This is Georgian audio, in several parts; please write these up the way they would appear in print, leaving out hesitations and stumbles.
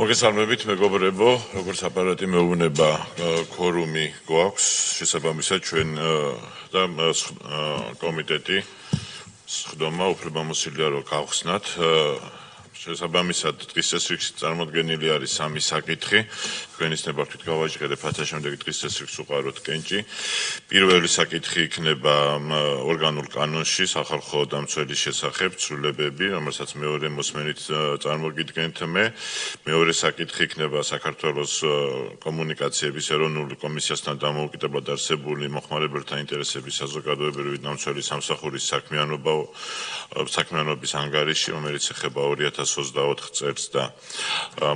მოგესალმებით, მეგობრებო, როგორც აპარატი მეუბნება, ქორუმი გვაქვს, შესაბამისად ჩვენ და კომიტეტი სხდომა უფლებამოსილია რომ გავხსნათ. შესაბამისად დღის წესრიგში წარმოდგენილი არის სამი საკითხი. თქვენის ნებართვით გავაჟღერებ, რათა შემდეგი დღის წესრიგს უყაროთ კენჭი. პირველი საკითხი იქნება ორგანულ კანონში სახალხო დამცველის შესახებ ცვლილებები, რომელსაც მეორე მოსმენით წარმოგიდგენთ მე. მეორე საკითხი იქნება საქართველოს კომუნიკაციების ეროვნული კომისიასთან დამოუკიდებლად არსებული მოხმარებელთა ინტერესების საზოგადოებრივი დამცველი სამსახურის საქმიანობის ანგარიში, რომელიც ეხება 2024 წელს და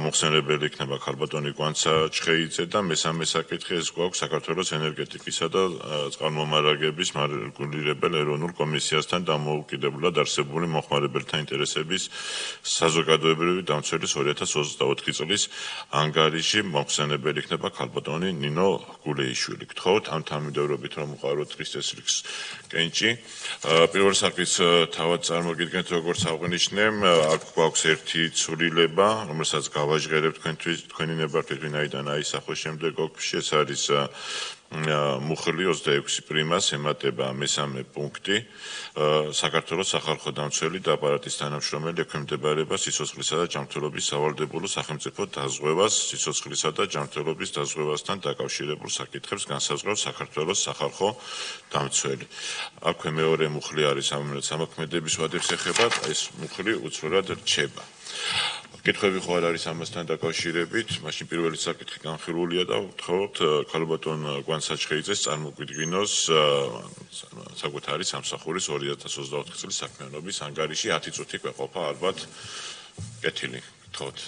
მოხსენებელი იქნება ქალბატონი გვანცა ჩხეიძე და მესამე საკითხი ეს გვაქვს საქართველოს ენერგეტიკისა და წყალმომარაგების მარეგულირებელ ეროვნულ კომისიასთან დამოუკიდებლად არსებული მოხმარებელთა ინტერესების საზოგადოებრივი დამცველის 2024 წლის ანგარიში, მოხსენებელი იქნება ქალბატონი ნინო გულეიშვილი. გთხოვთ ამ თანმიმდევრობით რომ უყაროთ დღის წესრიგს კენჭი. პირველ საკითხს თავად წარმოგიდგენთ, როგორც აღვნიშნე, აქ გვაქვს ერთი ცვლილება, რომელსაც გავაჟღერებ თქვენი ნებართვით, ვინაიდან აისახოს შემდეგ ოქში, ეს არის მუხლი 26 პრიმას ემატება მესამე პუნქტი. საქართველოს სახალხო დამცველი და აპარატის თანამშრომელი ექვემდებარება სიცოცხლისა და ჯანმრთელობის სავალდებულო სახელმწიფო დაზღვევას, სიცოცხლისა და ჯანმრთელობის დაზღვევასთან დაკავშირებულ საკითხებს განსაზღვრავს საქართველოს სახალხო დამცველი. აქვე მეორე მუხლი არის, რომელიც ამოქმედების ვადებს ეხება, ეს მუხლი უცვლელად რჩება. კითხვები ხო არ არის ამასთან დაკავშირებით, მაშინ პირველი საკითხი განხილულია და ვთხოვთ ქალბატონ გვანცა ჩხეიძეს წარმოგვიდგინოს საკუთარი სამსახურის 2024 წლის საქმიანობის ანგარიში 10 წუთი გვეყოფა ალბათ კეთილი. გთხოვთ.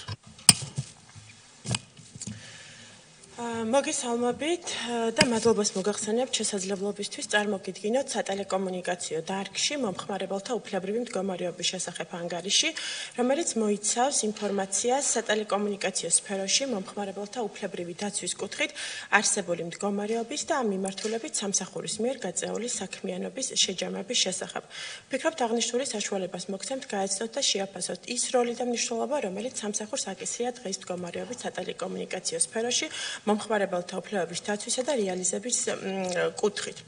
მოგესალმებით და მადლობას მოგახსენებთ შესაძლებლობისთვის წარმოგიდგინოთ სატელეკომუნიკაციო დარგში მომხმარებელთა უფლებრივი მდგომარეობის შესახებ ანგარიში, რომელიც მოიცავს ინფორმაციას სატელეკომუნიკაციო სფეროში მომხმარებელთა უფლებრივი დაცვის კუთხით არსებული მდგომარეობის და ამ მიმართულებით სამსახურის მიერ გაწეული საქმიანობის შეჯამების შესახებ. ვფიქრობთ, აღნიშნული საშუალებას მოგცემთ გაეცნოთ და შეაფასოთ ის როლი და მნიშვნელობა, რომელიც სამსახურს აკისრია დღის მდგომარეობის სატელეკომუნიკაციო სფეროში მომხმარებელთა უფლებების დაცვისა და რეალიზების კუთხით.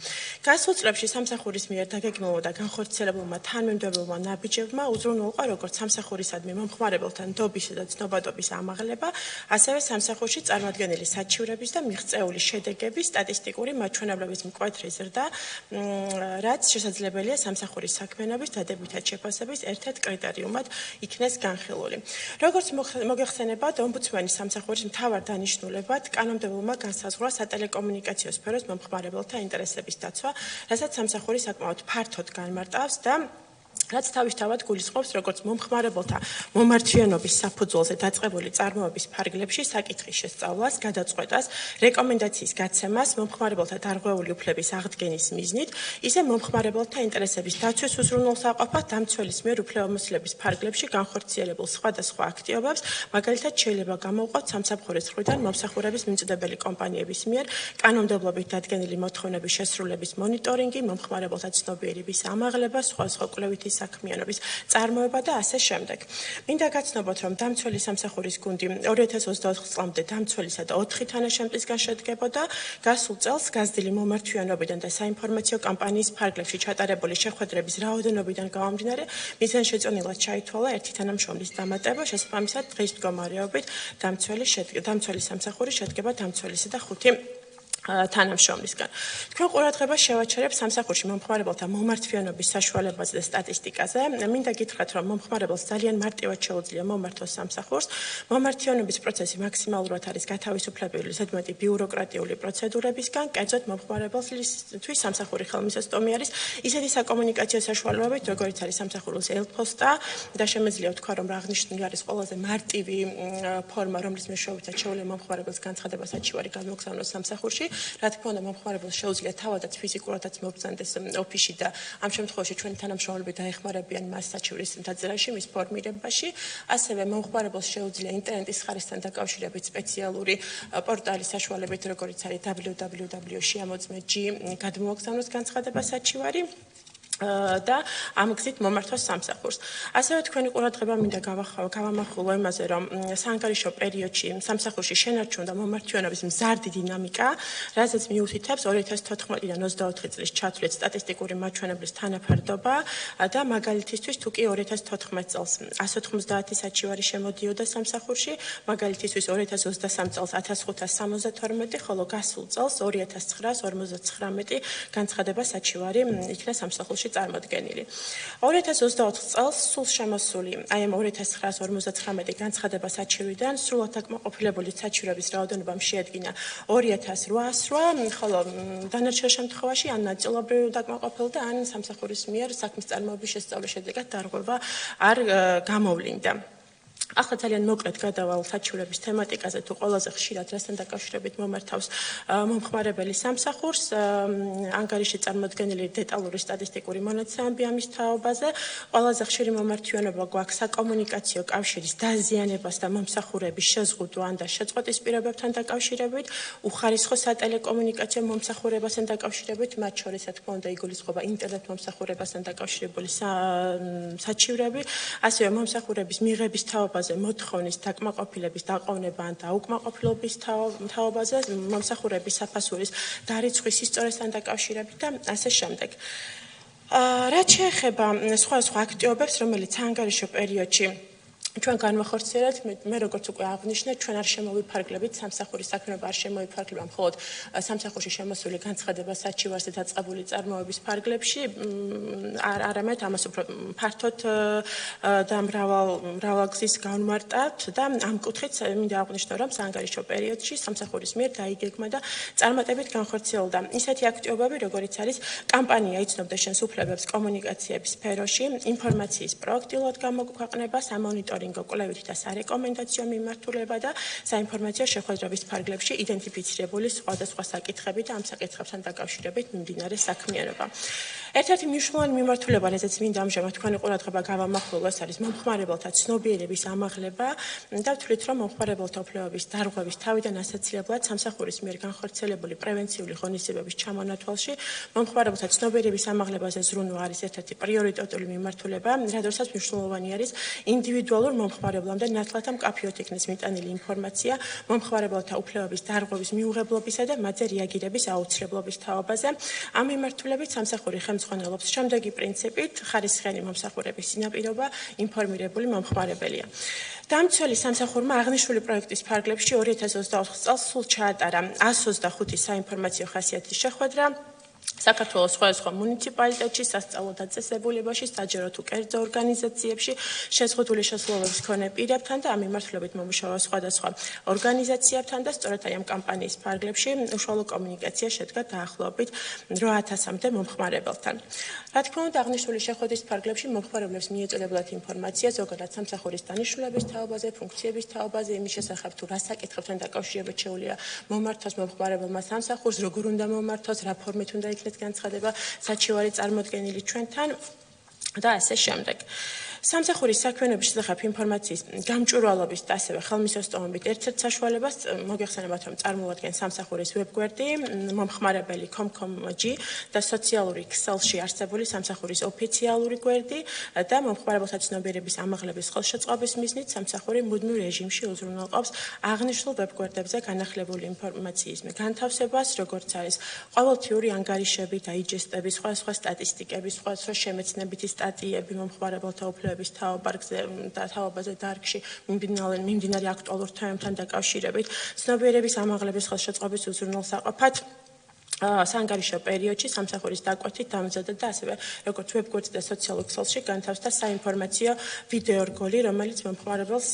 გასულ წლებში სამსახურის მიერ დაგეგმილმა და განხორციელებულმა თანმიმდევრულმა ნაბიჯებმა უზრუნველყა როგორც სამსახურისადმი მომხმარებელთა ნდობისა და ცნობადობის ამაღლება, ასევე სამსახურში წარმოადგენილი საჩივრების და მიღწეული შედეგების სტატისტიკური მაჩვენებლების მკვეთრი ზრდა, რაც შესაძლებელია სამსახურის საქმიანობის დადებითად შეფასების ერთ-ერთ კრიტერიუმად იქნეს განხილული. როგორც მოგეხსენებათ, ომბუდსმენის სამსახურის მთავარ დანიშნულებად კანონმდებლობა განსაზღვრა სატელეკომუნიკაციო სფეროს მომხმარებელთა ინტერესების დაცვა, რასაც სამსახური საკმაოდ ფართოდ განმარტავს და რაც თავისთავად გულისხმობს როგორც მომხმარებელთა მომართვიანობის საფუძველზე დაწყებული წარმოების ფარგლებში საკითხის შესწავლას, გადაწყვეტას, რეკომენდაციის გაცემას, მომხმარებელთა დარღვეული უფლების აღდგენის მიზნით, ისე მომხმარებელთა ინტერესების დაცვის უზრუნველს აყოფა დამცველის მიერ უფლებამოსილების ფარგლებში განხორციელებულ სხვადასხვა აქტივობებს, მაგალითად შეიძლება გამოვყოთ სამსახურის მხრიდან მომსახურების მიმწოდებელი კომპანიების მიერ კანონმდებლობით დადგენილი მოთხოვნების შესრულების მონიტორინგი, მომხმარებელთა ცნობიერების ამაღლება, სხვადასხვა კვლევითი საქმიანობის წარმოება და ასე შემდეგ. მინდა გაცნობოთ, რომ დამცველი სამსახურის გუნდი 2024 წლამდე დამცველისა და 4 თანაშემწისგან შედგებოდა. გასულ წელს გაზრდილი მომართვიანობიდან და საინფორმაციო კამპანიის ფარგლებში ჩატარებული შეხვედრების რაოდენობიდან გამომდინარე, მიზანშეწონილად ჩაითვალა 1 თანამშრომლის დამატება, შესაბამისად დღის მდგომარეობით დამცველი სამსახური შედგება დამცველისა და 5 თანამშრომლისგან. თქვენ ყურადღებას შევაჩერებ სამსახურში მომხმარებელთა მომართვიანობის საშუალებაზე და სტატისტიკაზე. მინდა გითხრათ, რომ მომხმარებელს ძალიან მარტივად შეუძლია მომართოს სამსახურს. მომართვიანობის პროცესი მაქსიმალურად არის გათავისუფლებელი ზედმეტი ბიუროკრატიული პროცედურებისგან. კერძოდ მომხმარებელთვის სამსახური ხელმისაწვდომი არის ისეთი საკომუნიკაციო საშუალებებით, როგორიც არის სამსახურის ელფოსტა და შემეძლია ვთქვა, რომ აღნიშნული არის ყველაზე მარტივი ფორმა, რომლის მეშვეობითაც შეუძლია მომხმარებელს განცხადება საჩივარი გადმოგზავნოს სამსახურში. რა თქმა უნდა, მომხმარებელს შეუძლია თავადაც ფიზიკურადაც მობრძანდეს ოფისში და ამ შემთხვევაში ჩვენი თანამშრომლები დაეხმარებიან მას საჩივრის დაწერაში, მის ფორმირებაში. ასევე მომხმარებელს შეუძლია ინტერნეტის ხარისხთან დაკავშირებით სპეციალური პორტალის საშუალებით, როგორიც არის www.შემოწმე.g გადმოაგზავნოს განცხადება საჩივარი. და ამ გზით მომართოს სამსახურს. ასევე თქვენი ყურადღება მინდა გავამახვილო იმაზე, რომ საანგარიშო პერიოდში სამსახურში შენარჩუნდა მომართვიანობის მზარდი დინამიკა, რაზეც მიუთითებს 2014-დან 24 წლის ჩათვლით სტატისტიკური მაჩვენებლის თანაფარდობა და მაგალითისთვის თუ კი 2014 წელს 190 საჩივარი შემოდიოდა სამსახურში, მაგალითისთვის 2023 წელს 1572, ხოლო გასულ წელს 2959 განცხადება საჩივარი იქნა სამსახურში წარმოდგენილი. 2024 წელს სულ შემოსული აი ამ 2959 განცხადება საჩივარიდან სრულად დაკმაყოფილებული საჩივრების რაოდენობა შეადგინა 2808, ხოლო დანარჩენ შემთხვევაში ან ნაწილობრივ დაკმაყოფილდა და ან სამსახურის მიერ საქმის წარმოების შესწავლის შედეგად დარღვევა არ გამოვლინდა. ახლა ძალიან მოკლედ გადავალ საჩივრების თემატიკაზე თუ ყველაზე ხშირად რასთან დაკავშირებით მომართავს მომხმარებელი სამსახურს, ანგარიში წარმოდგენილი დეტალური სტატისტიკური მონაცემები ამის თაობაზე, ყველაზე ხშირი მომართვიანობა გვაქვს საკომუნიკაციო კავშირის დაზიანებას და მომსახურების შეზღუდვა და შეწყვეტის პირობებთან დაკავშირებით, უხარისხო სატელეკომუნიკაციო მომსახურებასთან დაკავშირებით, მათ შორის რა თქმა უნდა იგულისხმება ინტერნეტ მომსახურებასთან დაკავშირებული საჩივრები, ასევე მომსახურების მიღების თაობაზე მოთხოვნის დაკმაყოფილების დაყოვნება ან დაუკმაყოფილების თაობაზე, მომსახურების საფასურის დარიცხვის ისტორიასთან დაკავშირებით და ასე შემდეგ. რაც შეეხება სხვა აქტივობებს, რომელიც საანგარიშო პერიოდში ჩვენ განვახორციელებთ, მე როგორც უკვე აღნიშნე, ჩვენ არ შემოვიფარგლებით სამსახურის საქმიანობა არ შემოვიფარგლება მხოლოდ სამსახურში შემოსული განცხადება საჩივარზე დაწყებული წარმოების ფარგლებში, არამედ ამას უფრო ფართოდ და მრავალგზის განმარტავთ და ამ კუთხით მინდა აღვნიშნო, რომ საანგარიშო პერიოდში სამსახურის მიერ დაიგეგმა და წარმატებით განხორციელდა ისეთი აქტივობები, როგორიც არის კამპანია იცნობდა შენს უფლებებს კომუნიკაციების სფეროში, ინფორმაციის პროაქტიულად გამოქვეყნება, სამონიტორინგო კვლევითი და სარეკომენდაციო მიმართულება და საინფორმაციო შეხვედრების ფარგლებში იდენტიფიცირებული სხვადასხვა საკითხები და ამ საკითხებთან დაკავშირებით მიმდინარე საქმიანობა. ერთ-ერთი მნიშვნელოვანი მიმართულება, რაზეც მინდა ამჟამად თქვენი ყურადღება გავამახვილო, ეს არის მომხმარებელთა ცნობიერების ამაღლება და ვთვლით, რომ მომხმარებელთა უფლებების დარღვევის თავიდან ასაცილებლად სამსახურის მიერ განხორციელებული პრევენციული ღონისძიებების ჩამონათვალში მომხმარებელთა ცნობიერების ამაღლებაზე ზრუნვა არის ერთ-ერთი პრიორიტეტული მიმართულება, რადგანაც მნიშვნელოვანი არის ინდივიდუალურ მომხმარებლამდე ნათლად და მკაფიოდ იქნეს მიტანილი ინფორმაცია მომხმარებელთა უფლებების დარღვევის მიუღებლობისა და მათზე რეაგირების აუცილებლობის თაობაზე. ამ მიმართულებით სამსახური ხელმძღვანელობს შემდეგი პრინციპით: ხარისხიანი მომსახურების წინაპირობა ინფორმირებული მომხმარებელია. დამცველი სამსახურმა აღნიშნული პროექტის ფარგლებში 2024 წელს სულ ჩაატარა 125 საინფორმაციო ხასიათის შეხვედრა საქართველოს სხვადასხვა მუნიციპალიტეტში, სასწავლო დაწესებულებაში, საჯარო თუ კერძო ორგანიზაციებში, შეზღუდული შესაძლებლობის მქონე პირებთან და ამ მიმართულებით მომუშავა სხვადასხვა ორგანიზაციებთან და სწორედ აი ამ კამპანიის ფარგლებში უშუალო კომუნიკაცია შედგა დაახლოებით 8000-მდე მომხმარებელთან. რა თქმა უნდა, აღნიშნული შეხვედრის ფარგლებში მომხმარებლებს მიეწოდებათ ინფორმაცია ზოგადად სამსახურის დანიშნულების თაობაზე, ფუნქციების თაობაზე, იმის შესახებ თუ რა საკითხებთან დაკავშირებით შეუძლია მომართოს მომხმარებელმა სამსახურს, როგორ უნდა მომართოს, რა ფორმით უნდა იქნეს განცხადება საჩივარი წარმოდგენილი ჩვენთან და ასე შემდეგ. სამსახურის საქმიანობის შესახებ ინფორმაციის გამჭვირვალობის და ასევე ხელმისაწვდომობით ერთ-ერთ საშუალებას მოგეხსენებათ, რომ წარმოადგენს სამსახურის ვებგვერდი, მომხმარებელი.com.g და სოციალური ქსელში არსებული სამსახურის ოფიციალური გვერდი და მომხმარებელთა ცნობიერების ამაღლების ხელშეწყობის მიზნით სამსახური მუდმივ რეჟიმში უზრუნველყოფს აღნიშნულ ვებგვერდებზე განახლებული ინფორმაციის განთავსებას, როგორც არის ყოველთვიური ანგარიშები, დაიჯესტები, სხვადასხვა სტატისტიკები, სხვადასხვა შემეცნებითი სტატიები მომხმარებელთა უფლებების თაობაზე დარგში მიმდინარე აქტუალურ თემებთან დაკავშირებით, ცნობიერების ამაღლების ხელშეწყობის უზრუნველსაყოფად საანგარიშო პერიოდში სამსახურის დაკვეთით დამზადდა და ასევე როგორც ვებგვერდზე და სოციალურ ქსელში განთავსდა საინფორმაციო ვიდეო რგოლი, რომელიც მომხმარებელს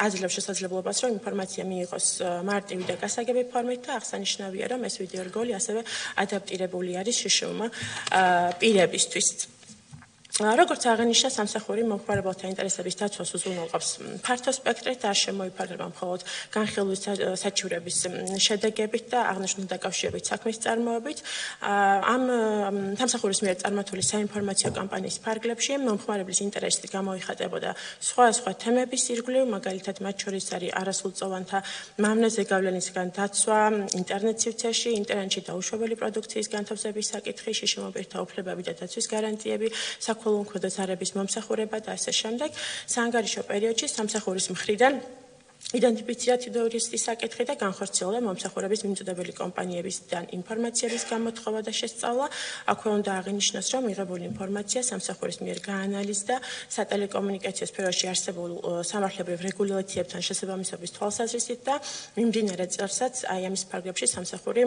აძლევს შესაძლებლობას, რომ ინფორმაცია მიიღოს მარტივი და გასაგები ფორმით და აღსანიშნავია, რომ ეს ვიდეო რგოლი ასევე ადაპტირებული არის შშმ პირებისთვის. როგორც აღინიშნა, სამსახური მომხმარებელთა ინტერესების დაცვას უზრუნველყოფს ფართო სპექტრით, არ შემოიფარგლება მხოლოდ განხილვის საჩივრების შედეგებით და აღნიშნული დაკავშირებით საქმის წარმოებით. ამ სამსახურის მიერ წარმართული საინფორმაციო კამპანიის ფარგლებში მომხმარებლის ინტერესით გამოიხატებოდა სხვა თემების ირგვლივ, მაგალითად მათ შორის არის არასრულწლოვანთა მავნეზე გავლენისგან დაცვა, ინტერნეტ სივრცეში, ინტერნეტში დაუშვებელი პროდუქციის განთავსების საკითხი, შიშიმობირთა უფლებები და დაცვის გარანტიები, ქულუნქვედო ზარების მომსახურება და ასე შემდეგ. საანგარიშო პერიოდში სამსახურის მხრიდან იდენტიფიცირდა თითოეული საკითხი და განხორციელდა მომსახურების მიმზოდებელი კომპანიებისგან ინფორმაციების გამოთხოვა და შესწავლა. აქვე უნდა აღინიშნოს, რომ მიღებული ინფორმაცია სამსახურის მიერ გაანალიზდა სატელეკომუნიკაციო სფეროში არსებულ სამართლებრივ რეგულაციებთან შესაბამისობის თვალსაზრისით და მიმდინარე წელსაც აი ამის ფარგლებში სამსახური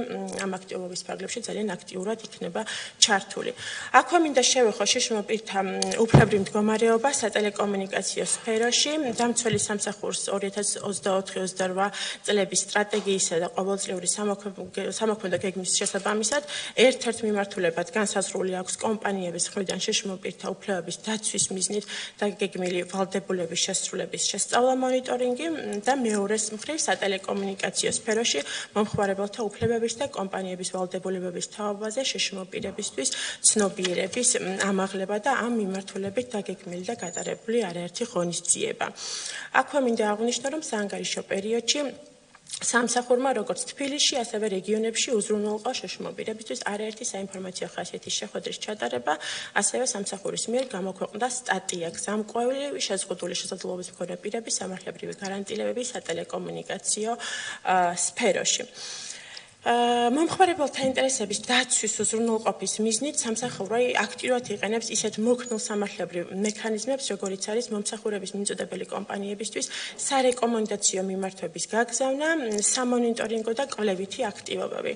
ამ აქტივობის ფარგლებში ძალიან აქტიურად იქნება ჩართული. აქვე მინდა შევეხო შიშიმობირთა უფლებრივ მდგომარეობა სატელეკომუნიკაციო სფეროში. დამცველი სამსახურს 2024-28 წლების სტრატეგიისა და ყოველწლიური სამოქმედო გეგმის შესაბამისად ერთ-ერთ მიმართულებად განსაზღვრული აქვს კომპანიების მხრიდან შიშიმობირთა უფლებების დაცვის მიზნით დაგეგმილი ვალდებულების შესრულების შესწავლა მონიტორინგი და მეორეს მხრივ სატელეკომუნიკაციო სფეროში მომხმარებელთა უფლებების და კომპანიების ვალდებულებების თაობაზე შიშიმობირებისთვის ცნობიერების ამაღლება და ამ მიმართულებით დაგეგმილი და გატარებული არაერთი ღონისძიება. აქვე მინდა აღნიშნო, რომ საანგარიშო პერიოდში სამსახურმა როგორც თბილისში, ასევე რეგიონებში უზრუნველყო შიშიმობირებისთვის არაერთი საინფორმაციო ხასიათის შეხვედრის ჩატარება, ასევე სამსახურის მიერ გამოქვეყნდა სტატია გზამკვლევი შეზღუდული შესაძლებლობის მქონე პირების სამართლებრივი გარანტიებები სატელეკომუნიკაციო სფეროში. მომხმარებელთა ინტერესების დაცვის უზრუნველყოფის მიზნით სამსახური აქტიურად იყენებს ისეთ მოქნილ სამართლებრივ მექანიზმებს, როგორიც არის მომსახურების მიმზოდებელი კომპანიებისთვის სარეკომენდაციო მიმართვების გაგზავნა, სამონიტორინგო და კვლევითი აქტივობები.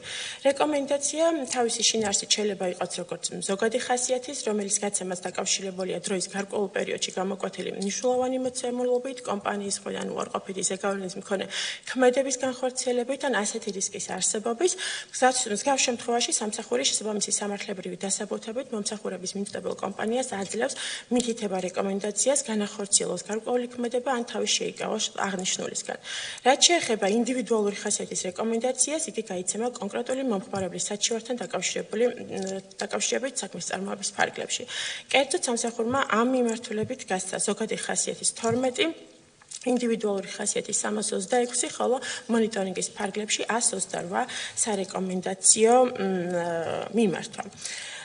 რეკომენდაცია თავისი შინაარსით შეიძლება იყოს როგორც ზოგადი ხასიათის, რომელიც გაცემას დაკავშირებულია დროის გარკვეულ პერიოდში გამოკვეთილი მნიშვნელოვანი მოცემულობით, კომპანიის მხრიდან უარყოფითი ზეგავლენის მქონე ქმედების განხორციელებით ან ასეთი რისკის არსებობით. მსგავს შემთხვევაში სამსახური შესაბამისი სამართლებრივი დასაბუთებით მომსახურების მიმზოდებელ კომპანიას აძლევს მითითება რეკომენდაციას განახორციელოს გარკვეული ქმედება ან თავის შეიკავოს აღნიშნულისგან. რაც შეეხება ინდივიდუალური ხასიათის რეკომენდაციას, იგი გაიცემა კონკრეტული მომხმარებლის საჩივართან დაკავშირებით საქმის წარმოების ფარგლებში. კერძოდ სამსახურმა ამ მიმართულებით გასცა ზოგადი ხასიათის 12 ინდივიდუალური ხასიათის 326, ხოლო მონიტორინგის ფარგლებში 128 სარეკომენდაციო მიმართვა.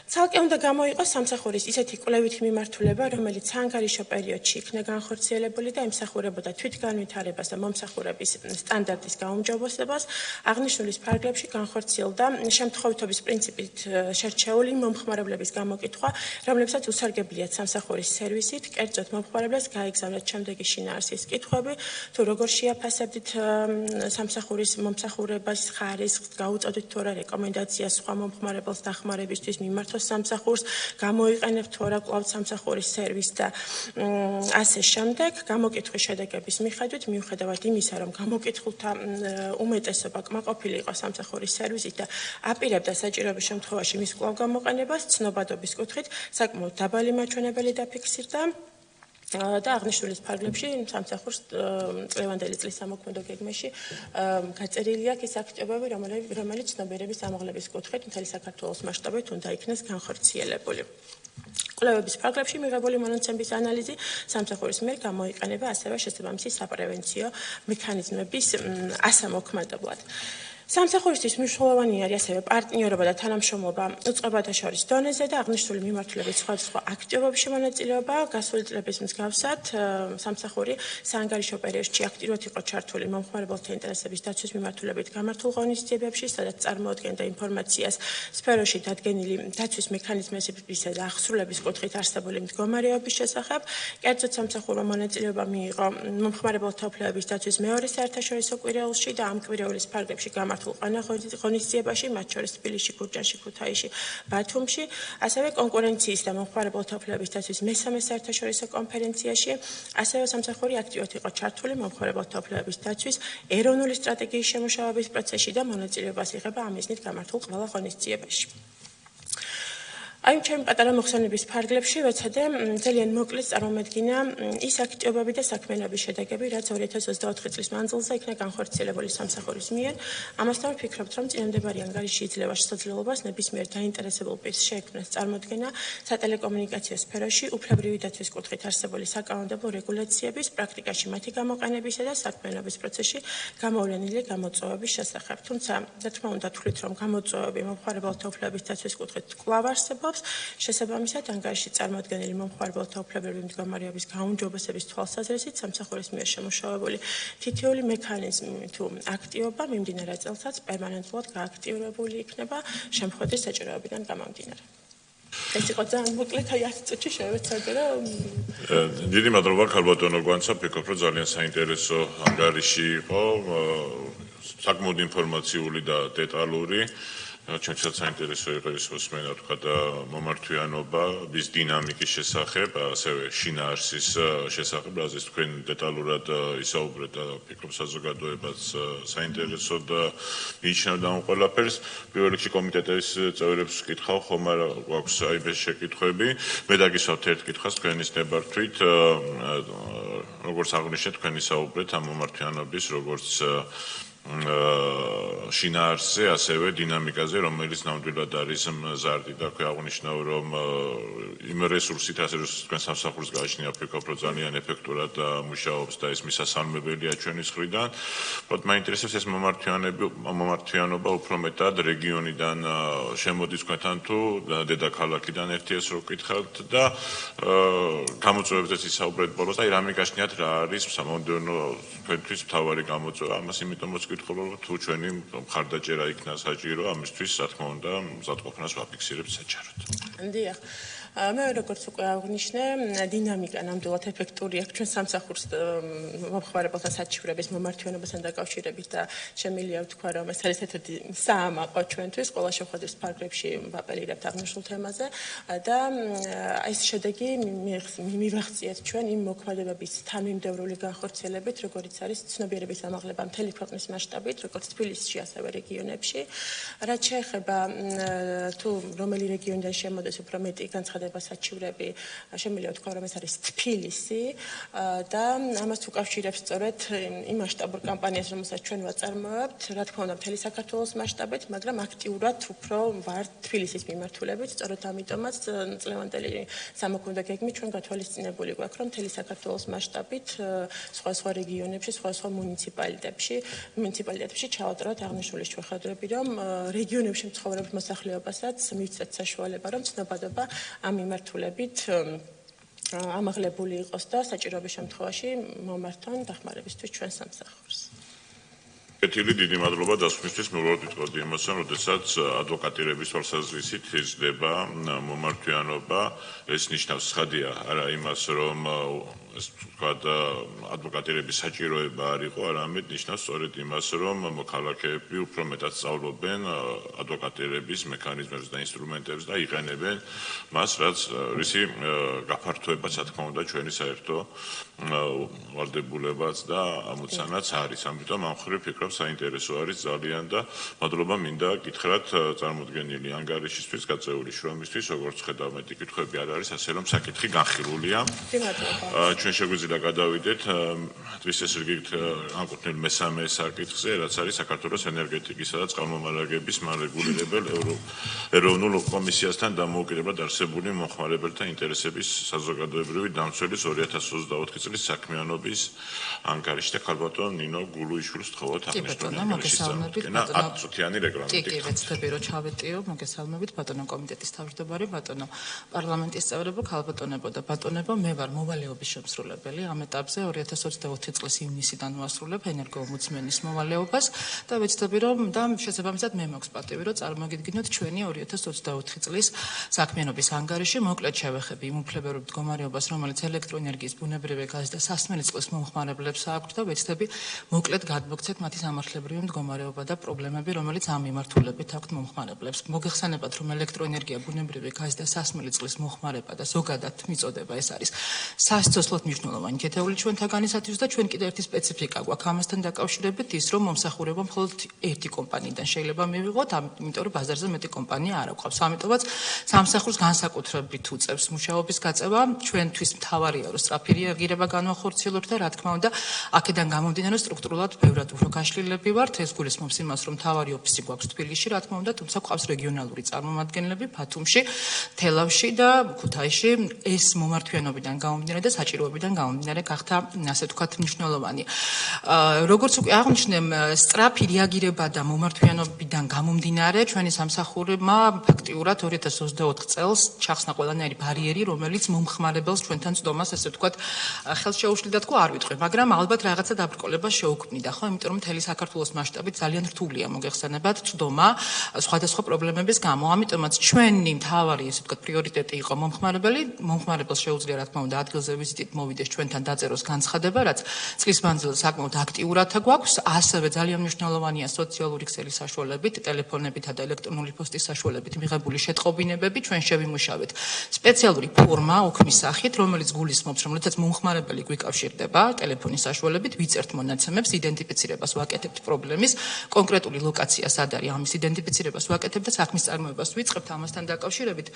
ცალკე უნდა გამოიყოს სამსახურის ისეთი კვლევითი მიმართულება, რომელიც საანგარიშო პერიოდში იქნა განხორციელებული და ემსახურებოდა თვითგანვითარებას და მომსახურების სტანდარტის გაუმჯობესებას. აღნიშნულის ფარგლებში განხორციელდა შემთხვევითობის პრინციპით შერჩეული მომხმარებლების გამოკითხვა, რომლებსაც უსარგებლიათ სამსახურის სერვისით, კერძოდ მომხმარებლებს გაეგზავნათ შემდეგი შინაარსის კითხვები, თუ როგორ შეაფასებდით სამსახურის მომსახურების ხარისხს, გაუწოდით თუ არა რეკომენდაციას სხვა მომხმარებელს დახმარებისთვის მიმართოს სამსახურს, გამოიყენებთ თუ არა კვლავ სამსახურის სერვისს და ასე შემდეგ. გამოკითხვის შედეგების მიხედვით, მიუხედავად იმისა, რომ გამოკითხულთა უმეტესობა კმაყოფილი იყო სამსახურის სერვისით და აპირებდა საჭიროების შემთხვევაში მის კვლავ გამოყენებას, ცნობადობის კუთხით საკმაოდ დაბალი მაჩვენებელი დაფიქსირდა. და აღნიშნულის ფარგლებში სამსახურს წლევანდელი წლის სამოქმედო გეგმაში გაწერილი აქვს ის აქტივობები, რომელიც ცნობიერების ამაღლების კუთხით მთელი საქართველოს მასშტაბით უნდა იქნეს განხორციელებული. კვლევების ფარგლებში მიღებული მონაცემების ანალიზი სამსახურის მიერ გამოიყენება ასევე შესაბამისი საპრევენციო მექანიზმების ასამოქმედებლად. სამსახურისთვის მნიშვნელოვანი არის ასევე პარტნიორობა და თანამშრომლობა უწყებათა შორის დონეზე და აღნიშნული მიმართულებით სხვადასხვა აქტივობებში მონაწილეობა. გასული წლების მსგავსად სამსახური საანგარიშო პერიოდში აქტიურად იყო ჩართული მომხმარებელთა ინტერესების დაცვის მიმართულებით გამართულ ღონისძიებებში, სადაც წარმოადგენდა ინფორმაციას სფეროში დადგენილი დაცვის მექანიზმებისა და აღსრულების კუთხით არსებული მდგომარეობის შესახებ. კერძოდ სამსახურმა მონაწილეობა მიიღო მომხმარებელთა უფლებების დაცვის მეორე საერთაშორისო კვირეულში და ამ კვირეულის ფარგლებში ღონისძიებაში, მათ შორის თბილისში, გურჯაანში, ქუთაისში, ბათუმში, ასევე კონკურენციის და მომხმარებელთა უფლებების დაცვის მესამე საერთაშორისო კონფერენციაში, ასევე სამსახური აქტიურად იყო ჩართული მომხმარებელთა უფლებების დაცვის ეროვნული სტრატეგიის შემუშავების პროცესში და მონაწილეობას იღება ამ მიზნით გამართულ ყველა ღონისძიებაში. აი ჩემი პატარა მოხსენების ფარგლებში ვეცადე ძალიან მოკლედ წარმომადგინა ის აქტივობები და საქმიანობის შედეგები, რაც 2024 წლის მანძილზე იქნა განხორციელებული სამსახურის მიერ. ამასთან ვფიქრობთ, რომ წინამდებარე ანგარიში იძლევა შესაძლებლობას ნებისმიერ დაინტერესებულ პირს შეექმნას წარმოდგენა სატელეკომუნიკაციო სფეროში უფლებრივი დაცვის კუთხით არსებული საკანონმდებლო რეგულაციების პრაქტიკაში მათი გამოყენებისა და საქმიანობის პროცესში გამოვლენილი გამოწვევების შესახებ. თუმცა, რა თქმა უნდა, თქვით, რომ გამოწვევები მომხმარებელთა უფლებების დაცვის კუთხით კვლავ არსებობს. შესაბამისად, ანგარიში წარმოდგენილი მომხმარებელთა უფლებრივი მდგომარეობის გაუმჯობესების თვალსაზრისით სამსახურის მიერ შემუშავებული თითოეული მექანიზმი თუ აქტივობა მიმდინარე წელსაც პერმანენტულად გააქტიურებული იქნება შემოხვედრის საჭიროებიდან გამომდინარე. ეს იყო ძალიან მოკლედ, აი 10 წუთში შევეცადე, რომ დიდი მადლობა ქალბატონო გვანცა, ვფიქრობ, რომ ძალიან საინტერესო ანგარიში იყო, საკმაოდ ინფორმაციული და დეტალური. ჩვენსაც საინტერესო იყო ის მოსმენა, თქვა და მომართვიანობის დინამიკის შესახებ, ასევე შინაარსის შესახებ, რაზეც თქვენ დეტალურად ისაუბრეთ და ვფიქრობ საზოგადოებაც საინტერესოდ მიიჩნევდა ამ ყველაფერს. პირველ რიგში კომიტეტის წევრებს ვკითხავ, ხომ არა გვაქვს აი ეს შეკითხვები. მე დაგისვავთ ერთ კითხვას თქვენის ნებართვით, როგორც აღნიშნეთ, თქვენ ისაუბრეთ ამ მომართვიანობის, როგორც შინაარსზე, ასევე დინამიკაზე, რომელიც ნამდვილად არის მზარდი და თქვენ აღნიშნავ, რომ იმ რესურსით, ასე რომ თქვენ სამსახურს გააჩნია, ვფიქრობ, რომ ძალიან ეფექტურად მუშაობს და ეს მისასალმებელია ჩვენის მხრიდან. უბრალოდ მაინტერესებს ეს მომართვიანობა უფრო მეტად რეგიონიდან შემოდის თქვენთან თუ დედაქალაქიდან ერთიეს რო ვკითხავთ და გამოწვევებზეც ისაუბრეთ ბოლოს, აი რა მიგაშნიათ, რა არის სამომდევნო თქვენთვის მთავარი გამოწვევა, ამას იმიტომაც თუ ჩვენი მხარდაჭერა იქნა საჭირო, ამისთვის, რა თქმა უნდა, მზადყოფნას ვაფიქსირებთ საჯაროდ. დიახ. მე როგორც უკვე აღნიშნე, დინამიკა ნამდვილად ეფექტური აქვს ჩვენ სამსახურს მომხმარებელთა საჩივრების მომართვიანობასთან დაკავშირებით და შემიძლია ვთქვა, რომ ეს არის ერთ-ერთი საამაყო ჩვენთვის ყველა შეხვედრის ფარგლებში ვაპელირებთ აღნიშნულ თემაზე და ეს შედეგი მივახციეთ ჩვენ იმ მოქმედებების თანმიმდევრული განხორციელებით, როგორც არის ცნობიერების ამაღლება მთელი ქვეყნის მასშტაბით, როგორც თბილისში, ასევე რეგიონებში. რაც შეეხება თუ რომელი რეგიონიდან შემოდის უფრო მეტი განცხადება საჩივრები, შემიძლია ვთქვა, რომ ეს არის თბილისი და ამას უკავშირებს სწორედ იმ მასშტაბურ კამპანიას, რომელსაც ჩვენ ვაწარმოებთ, რა თქმა უნდა, მთელი საქართველოს მასშტაბით, მაგრამ აქტიურად უფრო ვართ თბილისის მიმართულებით, სწორედ ამიტომაც წლევანდელი სამოქმედო გეგმით ჩვენ გათვალისწინებული გვაქვს, რომ მთელი საქართველოს მასშტაბით სხვა რეგიონებში, სხვა მუნიციპალიტეტებში ჩავატაროთ აღნიშნული შეხვედრები, რომ რეგიონებში მცხოვრებ მოსახლეობასაც მივცეთ საშუალება, რომ ცნობადობა ამ მიმართულებით ამაღლებული იყოს და საჭიროების შემთხვევაში მომართონ დახმარებისთვის ჩვენ სამსახურს. დიდი მადლობა დასკვნისთვის. მე ვუყურებთ ვიტყოდი იმას, რომ როდესაც ადვოკატირების თვალსაზრისით იზრდება მომართვიანობა, ეს ნიშნავს ცხადია არა იმას, რომ ეს თქვა ადვოკატირების საჭიროება არ იყო, არამედ ნიშნავს სწორედ იმას, რომ მოქალაქეები უფრო მეტად სწავლობენ ადვოკატირების მექანიზმებს და ინსტრუმენტებს და იყენებენ მას, რაც რისი გაფართოებაც, რა თქმა უნდა, ჩვენი საერთო ვალდებულებაც და ამოცანაც არის. ამიტომ ამ ხრივ ვფიქრობ, საინტერესო არის ძალიან და მადლობა მინდა გითხრათ წარმოდგენილი ანგარიშისთვის, გაწეული შრომისთვის, როგორც ხედავ, მეტი კითხვები არ არის, ასე რომ საკითხი განხილულია. ჩვენ შეგვიძლია გადავიდეთ თვის ეს რიგით განკუთვნილ მესამე საკითხზე, რაც არის საქართველოს ენერგეტიკისა და წყალმომარაგების მანრეგულირებელ ეროვნულ კომისიასთან დამოუკიდებლად არსებული მომხმარებელთა ინტერესების საზოგადოებრივი დამცველის 2024 წლის საქმიანობის ანგარიში და ქალბატონ ნინო გულუიშვილს თხოვოთ აღნიშნული ანგარიშის წარმოდგენა 10 წუთიანი რეგლამენტით. კი, ვეცდები რომ ჩავეტიო, მოგესალმებით ბატონო კომიტეტის თავმჯდომარე, ბატონო პარლამენტის წევრებო, ქალბატონებო და ბატონებო, მე ვარ მოვალეობის შემსრულებელი. ამ ეტაპზე 2024 წლის ივნისიდან ვასრულებ ენერგოომბუდსმენის მოვალეობას და ვეცდები რომ და შესაბამისად მე მაქვს პატივი რომ წარმოგიდგინოთ ჩვენი 2024 წლის საქმიანობის ანგარიში. მოკლედ შევეხები იმ უფლებებრივ მდგომარეობას, რომელიც ელექტროენერგიის ბუნებრივი გაზის და სასმელი წყლის მომხმარებლებს აქვთ და ვეცდები მოკლედ გადმოგცეთ მათი სამართლებრივი მდგომარეობა და პრობლემები, რომელიც ამ მიმართულებით აქვთ მომხმარებლებს. მოგეხსენებათ, რომ ელექტროენერგია, ბუნებრივი გაზი და სასმელი წყლის მომხმარება და ზოგადად მიწოდება ეს არის სასიცოცხლოდ მნიშვნელოვანი თითეული ჩვენთაგანისათვის და ჩვენ კიდევ ერთი სპეციფიკა გვაქვს ამასთან დაკავშირებით ის რომ მომსახურება მხოლოდ ერთი კომპანიიდან შეიძლება მივიღოთ, იმიტომ რომ ბაზარზე მეტი კომპანია არ აქვს. ამიტომაც სამსახურს განსაკუთრებით უწევს მუშაობის გაწევა. ჩვენთვის მთავარია რომ სწრაფი რეაგირება განვახორციელოთ და რა თქმა უნდა აქედან გამომდინარე სტრუქტურულად ბევრად უფრო გაშლილები ვართ. ეს გულისხმობს იმას რომ მთავარი ოფისი გვაქვს თბილისში, რა თქმა უნდა, თუმცა გვყავს რეგიონალური წარმომადგენლები ბათუმში, თელავში და ქუთაისში. ეს მომართვიანობიდან გამომდინარე და საჭიროებიდან გამომდინარე გახდა ასე ვთქვათ მნიშვნელოვანი. როგორც უკვე აღნიშნე, სწრაფი რეაგირება და მომართვიანობიდან გამომდინარე ჩვენი სამსახურმა ფაქტიურად 2024 წელს ჩახსნა ყველანაირი ბარიერი, რომელიც მომხმარებელს ჩვენთან წდომას ასე ვთქვათ ხელს შეუშლიდა თქო არ ვიტყვი, მაგრამ ალბათ რაღაცა დაბრკოლება შეუქმნიდა, ხო? იმიტომ რომ მთელი საქართველოს მასშტაბით ძალიან რთულია მოგეხსენებათ წდომა სხვადასხვა პრობლემების გამო. ამიტომაც ჩვენი მთავარი ასე ვთქვათ პრიორიტეტი იყო მომხმარებელს შეუძლია რა თქმა უნდა ადგილზე ვიზიტით მოვიდეს ჩვენთან დაწეროს განცხადება, რაც წლის მანძილზე საკმაოდ აქტიურად გვაქვს. ასევე ძალიან მნიშვნელოვანია სოციალური ქსელის საშუალებით, ტელეფონებითა და ელექტრონული პოსტის საშუალებით მიღებული შეტყობინებები. ჩვენ შევიმუშავეთ სპეციალური ფორმა ოქმის სახით, რომელიც გულისხმობს, რომ როდესაც მომხმარებელი გვიკავშირდება ტელეფონის საშუალებით, ვიწერთ მონაცემებს, იდენტიფიცირებას ვაკეთებთ პრობლემის, კონკრეტული ლოკაცია სად არის, ამის იდენტიფიცირებას ვაკეთებთ და საქმის წარმოებას ვიწყებთ. ამასთან დაკავშირებით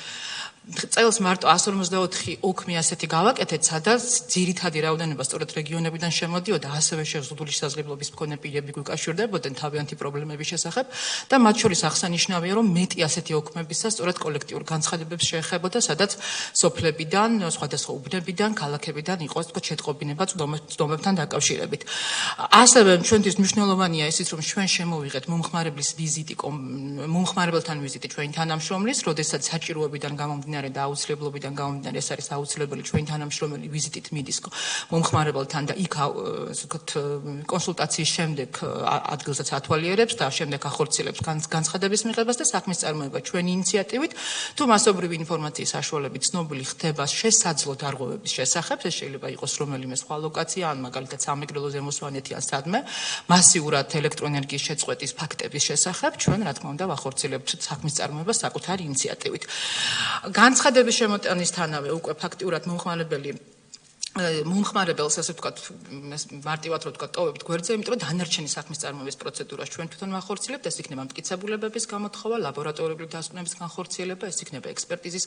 წელს მარტო 154 ოქმი ასეთი გავაკეთეთ, სადაც ძირითადი რაოდენობა სწორედ რეგიონებიდან შემოდიოდა, ასევე შეზღუდული შესაძლებლობის მქონე პირები გვიკავშირდებოდნენ თავიანთი პრობლემების შესახებ და მათ შორის აღსანიშნავია, რომ მეტი ასეთი ოქმებისა სწორედ კოლექტიურ განცხადებებს შეეხებოდა, სადაც სოფლებიდან, სხვადასხვა უბნებიდან, ქალაქებიდან იყოს თქო შეტყობინება წდომებთან დაკავშირებით. ასევე ჩვენთვის მნიშვნელოვანია ისიც, რომ ჩვენ შემოვიღეთ მომხმარებელთან ვიზიტი ჩვენი თანამშრომლის, როდესაც საჭიროებიდან გამომდინარე და აუცილებლობიდან გამომდინარე ეს არის აუცილებელი ჩვენი თანამშრომელი ვიზიტით მიდის მომხმარებელთან და იქ ასე ვთქვათ კონსულტაციის შემდეგ ადგილზეც ათვალიერებს და შემდეგ ახორციელებს განცხადების მიღებას და საქმის წარმოება ჩვენი ინიციატივით თუ მასობრივი ინფორმაციის საშუალებით ცნობილი ხდება შესაძლო დარღვევების შესახებ, ეს შეიძლება იყოს რომელიმე სხვა ლოკაცია, ან მაგალითად სამეგრელო ზემოსვანეთი ან სადმე, მასიურად ელექტროენერგიის შეწყვეტის ფაქტების შესახებ, ჩვენ რა თქმა უნდა ვახორციელებთ საქმის წარმოებას საკუთარი ინიციატივით. განცხადების შემოტანისთანავე უკვე ფაქტიურად მომხმარებელს ასე ვთქვათ მარტივად რო ვთქვათ ტოვებთ გვერდზე, იმიტომ რომ დანარჩენი საქმის წარმოების პროცედურას ჩვენ თვითონ ვახორციელებთ, ეს იქნება მტკიცებულებების გამოთხოვა, ლაბორატორიული დასკვნების განხორციელება, ეს იქნება ექსპერტიზის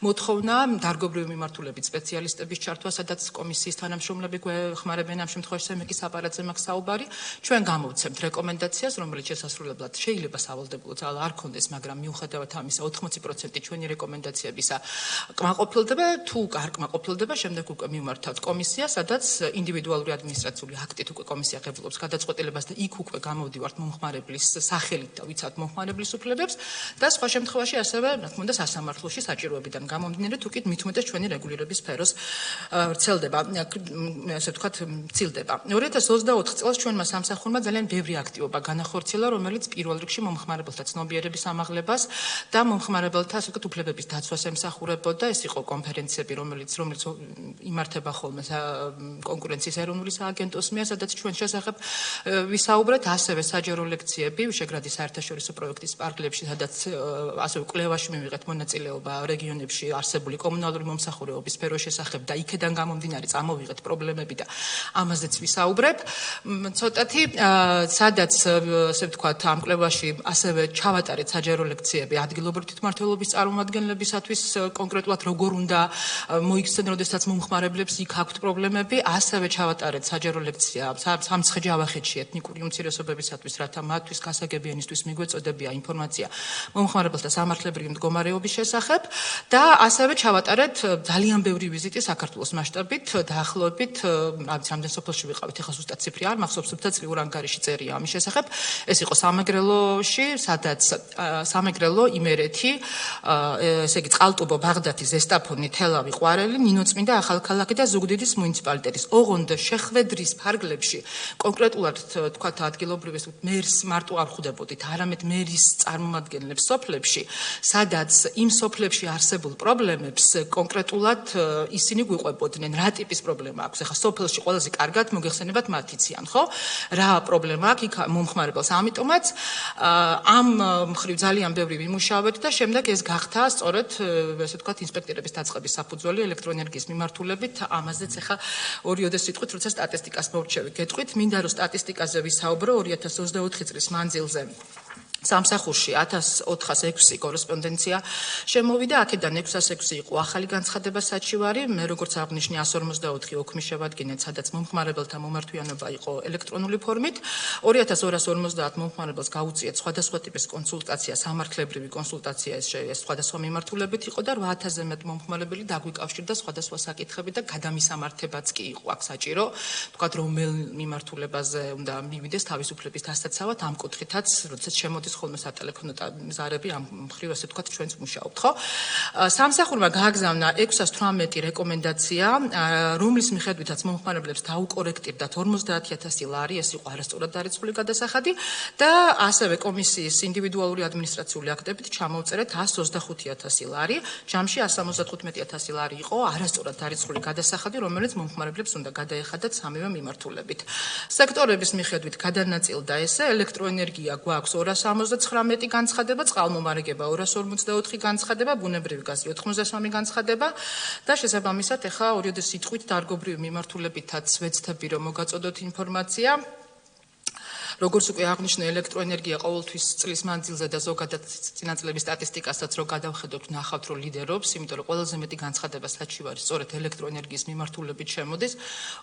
მოთხოვნა, დარგობრივი მიმართულებით სპეციალისტების ჩართვა, სადაც კომისიის თანამშრომლები გვეხმარებიან ამ შემთხვევაში მეკის აპარატზე მაქვს საუბარი. ჩვენ გამოვცემთ რეკომენდაციას, რომელიც შესასრულებლად შეიძლება სავალდებულო ძალა არ ქონდეს, მაგრამ მიუხედავად ამისა 80% ჩვენი რეკომენდაციებისა კმაყოფილდება, თუ არ კმაყოფილდება, შემდეგ უკვე მიმართავთ კომისია, სადაც ინდივიდუალური ადმინისტრაციული აქტით უკვე კომისია ღებულობს გადაწყვეტილებას და იქ უკვე გამოვდივართ მომხმარებლის სახელით და ვიცავთ მომხმარებლის უფლებებს და სხვა შემთხვევაში ასევე, რა თქმა უნდა, სასამართლოში საჭიროებიდან გამომდინარე, თუ კი მით უმეტეს ჩვენი რეგულირების სფეროს ვრცელდება, ასე ვთქვათ, მცილდება. 2024 წელს ჩვენმა სამსახურმა ძალიან ბევრი აქტივობა განახორციელა, რომელიც პირველ რიგში მომხმარებელთა ცნობიერების ამაღლებას და მომხმარებელთა ასე ვთქვათ უფლებების დაცვას ემსახურებოდა. ეს იყო კონფერენციები, რომელიც იმართება ხოლმე კონკურენციის ეროვნული სააგენტოს მიერ, სადაც ჩვენ შესახებ ვისაუბრეთ, ასევე საჯარო ლექციები ვიშეგრადის საერთაშორისო პროექტის პარკლებში, სადაც ასევე კვლევაში მივიღეთ მონაწილეობა რეგიონებში არსებული კომუნალური მომსახურებების სფეროს შესახებ და იქედან გამომდინარე წამოვიღეთ პრობლემები და ამაზეც ვისაუბრებ. ცოტათი სადაც ასე ვთქვათ ამ კვლევაში ასევე ჩავატარეთ საჯარო ლექციები ადგილობრივი თვითმმართველობის წარმომადგენლებისათვის, კონკრეტულად როგორ უნდა მოიქცნენ, როდესაც მომხმარებლებს იქ აქვთ პრობლემები, ასევე ჩავატარეთ საჯარო ლექცია სამცხე-ჯავახეთში ეთნიკური უმცირესობებისათვის, რათა მათთვის გასაგებიანისთვის მიგვეწოდებია ინფორმაცია მომხმარებელთა სამართლებრივი მდგომარეობის შესახებ და ასევე ჩავატარეთ ძალიან ბევრი ვიზიტი საქართველოს მასშტაბით, დაახლოებით, რამდენ სოფელში ვიყავით, ეხლა ზუსტად ციფრი არ მახსოვს, თუმცა წლიურ ანგარიში წერია ამის შესახებ. ეს იყო სამეგრელოში, სადაც სამეგრელო, იმერეთი, ესე იგი წყალტუბო, ბაღდათი, ზესტაფონი, თელავი, ყვარელი, ნინოწმინდა, ახალქალაქი და ზუგდიდის მუნიციპალიტეტის ოღონდ შეხვედრის ფარგლებში კონკრეტულად თქვათ ადგილობრივი მერს მარტო არ ხვდებოდით, არამედ მერის წარმომადგენლებს სოფლებში, სადაც იმ სოფლებში არსებულ პრობლემებს კონკრეტულად ისინი გვიყვებოდნენ, რა ტიპის პრობლემა აქვს. ეხლა სოფელში ყველაზე კარგად მოგეხსენებათ მათ იციან, ხო? რა პრობლემა აქვს იქ მომხმარებელს. ამიტომაც ამ მხრივ ძალიან ბევრი ვიმუშავეთ და შემდეგ ეს გახდა სწორედ, ესე ვთქვათ, ინსპექტორების დაწყების საფუძველი ელექტროენერგიის მიმართულებით ამ ამაზეც ახლა ორიოდე სიტყვით, როცა სტატისტიკას მოვრჩევი, გეტყვით, მინდა რომ სტატისტიკაზე ვისაუბრო 2024 წლის მანძილზე. სამსახურში 1406 კორესპონდენცია შემოვიდა, აქედან 606 იყო ახალი განცხადება საჩივარი, მე როგორც აღნიშნე 154 ოქმის შევადგინეთ, სადაც მომხმარებელთა მომართვიანობა იყო ელექტრონული ფორმით, 2250 მომხმარებელს გაუწიეთ სხვადასხვა ტიპის კონსულტაცია, სამართლებრივი კონსულტაცია ეს სხვადასხვა მიმართულებით იყო და 8000-ზე მეტ მომხმარებელი დაგვიკავშირდა სხვადასხვა საკითხებით და გადამისამართებაც კი იყო აქ საჭირო, თქვათ რომელ მიმართულებაზე უნდა მივიდეს თავისუფლების დასაცავად, ამ კუთხითაც როდესაც შემოდის ხოლმე სატელეფონო ზარები ამ მხრივ ასე ვთქვათ ჩვენც მუშაობთ, ხო? სამსახურმა გააგზავნა 618 რეკომენდაცია, რომლის მიხედვითაც მომხმარებლებს დაუკორექტირდათ 50000 ლარი, ეს იყო არასწორად დარიცხული გადასახადი და ასევე კომისიის ინდივიდუალური ადმინისტრაციული აქტებით ჩამოვწერეთ 125000 ლარი, ჯამში 175000 ლარი იყო არასწორად დარიცხული გადასახადი, რომელიც მომხმარებლებს უნდა გადაეხადათ სამივე მიმართულებით. სექტორების მიხედვით გადანაწილდა ესე, ელექტროენერგია გვაქვს 279 განცხადება, წყალმომარაგება 254 განცხადება, ბუნებრივი გაზი 83 განცხადება და შესაბამისად ახლა ორიოდე სიტყვით დარგობრივი მიმართულებითაც ვეცდები რომ მოგაწოდოთ ინფორმაცია. როგორც უკვე აღნიშნე, ელექტროენერგია ყოველთვის წლის მანძილზე და ზოგადად წინა წლების სტატისტიკასაც რო გადავხედოთ, ნახავთ რომ ლიდერობს, იმიტომ რომ ყველაზე მეტი განცხადება საჩივარი სწორედ ელექტროენერგიის მიმართულებით შემოდის.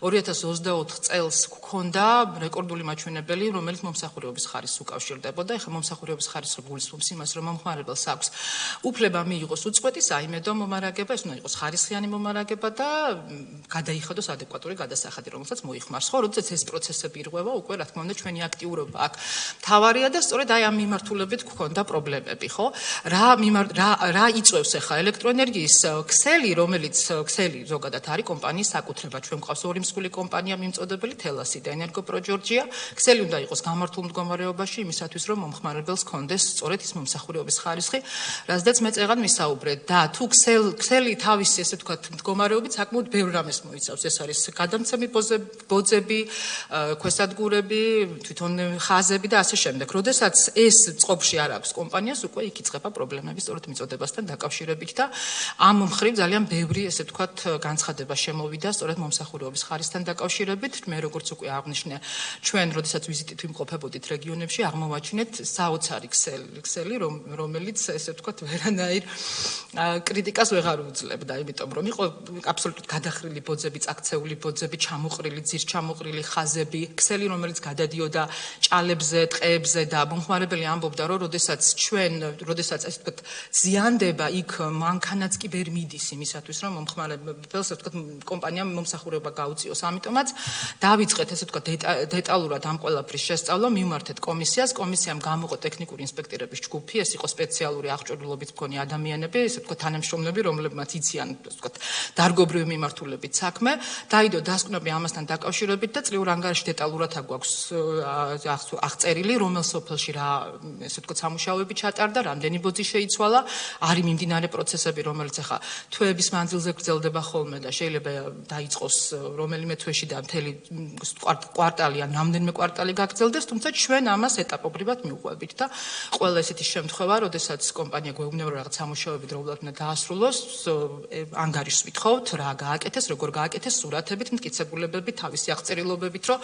2024 წელს გვქონდა რეკორდული მაჩვენებელი, რომელიც მომსახურების ხარისხს უკავშირდებოდა. ეხლა მომსახურების ხარისხი გულისხმობს იმას, რომ მომხმარებელს აქვს უფლება მიიღოს უწყვეტი საიმედო მომარაგება, ეს უნდა იყოს ხარისხიანი მომარაგება და გადაიხადოს ადეკვატური გადასახადი, რომელსაც მოიხმარს. ხო, როდესაც ეს პროცესები ირღვევა, უკვე რა თქმა უნდა ჩვენი აქტიურობა აქ თავარია და სწორედ აი ამ მიმართულებით გვქონდა პრობლემები, ხო? რა იწევს ახლა ელექტროენერგიის ქსელი, რომელიც ქსელი ზოგადად არის კომპანიის საკუთრება. ჩვენ გვყავს ორი მსხვილი კომპანია მიმწოდებელი თელასი და ენერგოპროჯორჯია. ქსელი უნდა იყოს გამართულ მდგომარეობაში იმისათვის, რომ მომხმარებელს კონდეს სწორედ ის მომსახურების ხარისხი, რაზეც მე წეღან ვისაუბრე და თუ ქსელი თავისი ესე ვთქვათ მდგომარეობით საკმაოდ ბევრ რამეს მოიცავს. ეს არის გადამცემი ბოძები, ქვესადგურები, თვითონ ხაზები და ასე შემდეგ. როდესაც ეს წყობში არ აქვს კომპანიას, უკვე იქ იწყება პრობლემები სწორედ მიწოდებასთან დაკავშირებით და ამ მხრივ ძალიან ბევრი ესე ვთქვათ განცხადება შემოვიდა სწორედ მომსახურების ხარისხთან დაკავშირებით. მე როგორც უკვე აღნიშნე, ჩვენ როდესაც ვიზიტით ვიმყოფებოდით რეგიონებში, აღმოვაჩინეთ საოცარი ქსელი, რომელიც ესე ვთქვათ ვერანაირ კრიტიკას ვეღარ უძლებდა, იმიტომ რომ იყო აბსოლუტურად გადახრილი ბოძები, წაქცეული ბოძები, ჩამოყრილი, ძირჩამოყრილი ხაზები, ქსელი, რომელიც გადადიოდა ჭალებზე, ტყეებზე და მომხმარებელი ამბობდა, რომ როდესაც ასე ვთქვათ ზიანდება, იქ მანქანაც კი ვერ მიდის იმისათვის, რომ მომხმარებელს ასე ვთქვათ კომპანიამ მომსახურება გაუწიოს. ამიტომაც დავიწყეთ ასე ვთქვათ დეტალურად ამ ყველაფრის შესწავლა, მივმართეთ კომისიას, კომისიამ გამოყო ტექნიკური ინსპექტორების ჯგუფი, ეს იყო სპეციალური აღჭურვილობით მქონე ადამიანები, ასე ვთქვათ თანამშრომლები, რომლებმაც იციან ასე ვთქვათ დარგობრივი მიმართულებით საქმე, დაიდო დასკვნები ამასთან დაკავშირებით და წლიურ ანგარიში დეტალურად აგვაქვს აღწერილი, რომელ სოფელში რა ესე ვთქვათ სამუშაოები ჩატარდა, რამდენი ბოძი შეიცვალა, არის მიმდინარე პროცესები, რომელიც ახლა თვეების მანძილზე გრძელდება ხოლმე და შეიძლება დაიწყოს რომელიმე თვეში და მთელი კვარტალი ან რამდენიმე კვარტალი გაგრძელდეს, თუმცა ჩვენ ამას ეტაპობრივად მივყვებით და ყველა ესეთი შემთხვევა, როდესაც კომპანია გვეუბნება რომ რაღაც სამუშაოები დროულად უნდა დაასრულოს, ანგარიშს ვითხოვთ, რა გააკეთეს, როგორ გააკეთეს, სურათებით, მტკიცებულებებით, თავისი აღწერილობებით, რომ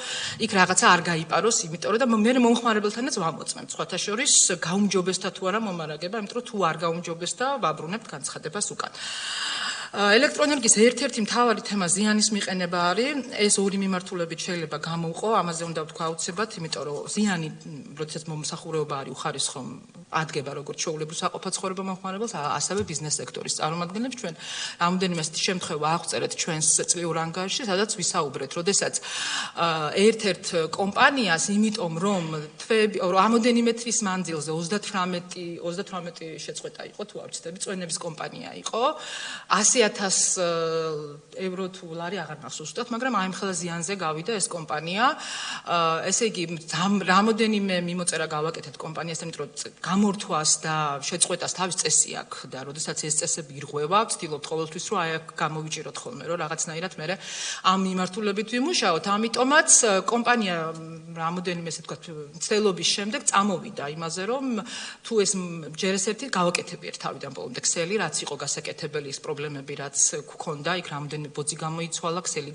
იქ რაღაცა არ გაიპაროს, იმიტომ რომ და მე მომხმარებელთანაც ვამოწმებ, სხვათა შორის გაუმჯობესდა თუ არა მომარაგება, იმიტომ რომ თუ არ გაუმჯობესდა, ვაბრუნებთ განცხადებას უკან. ელექტროენერგიის ერთ-ერთი მთავარი თემა ზიანის მიყენება არის. ეს ორი მიმართულებით შეიძლება გამოვყო, ამაზე უნდა ვთქვა აუცილებლად, იმიტომ რომ ზიანი, როდესაც მომსახურება არის უხარისხო, ადგება როგორც ჩვეულებრივ საყოფაცხოვრებო ცხოვრება მომხმარებელს, ასევე ბიზნეს სექტორის წარმომადგენლებს. ჩვენ რამოდენიმე ასეთი შემთხვევა აღწერეთ ჩვენს წლიურ ანგარიშში, სადაც ვისაუბრეთ, როდესაც ერთ-ერთ კომპანიას, იმიტომ რომ რამოდენიმე თვის მანძილზე 38 შეწყვეტა იყო, თუ არ ვცდები, წვენების კომპანია იყო. 100,000 ევრო თუ ლარი აღარ მახსოვს ზუსტად, მაგრამ აიმხელა ზიანზე გავიდა ეს კომპანია. ესე იგი, რამოდენიმე მიმოწერა გავაკეთეთ კომპანიასთან, იმიტომ რომ გამორთვას და შეწყვეტას თავის წესი აქვს და როდესაც ეს წესები ირღვევა, ვცდილობთ ყოველთვის რომ აი აქ გამოვიჭიროთ ხოლმე, რომ რაღაცნაირად მე ამ მიმართულებით ვიმუშაოთ. ამიტომაც კომპანია რამოდენიმე ესე ვთქვათ ცდელობის შემდეგ წამოვიდა იმაზე, რომ თუ ეს ჯერ ეს ერთი გავაკეთებიერ თავიდან ბოლომდე ქსელი, რაც იყო გასაკეთებელი ის პრობლემები, რაც გქონდა, იქ რამოდენიმე ბოძი გამოიცვალა, ქსელი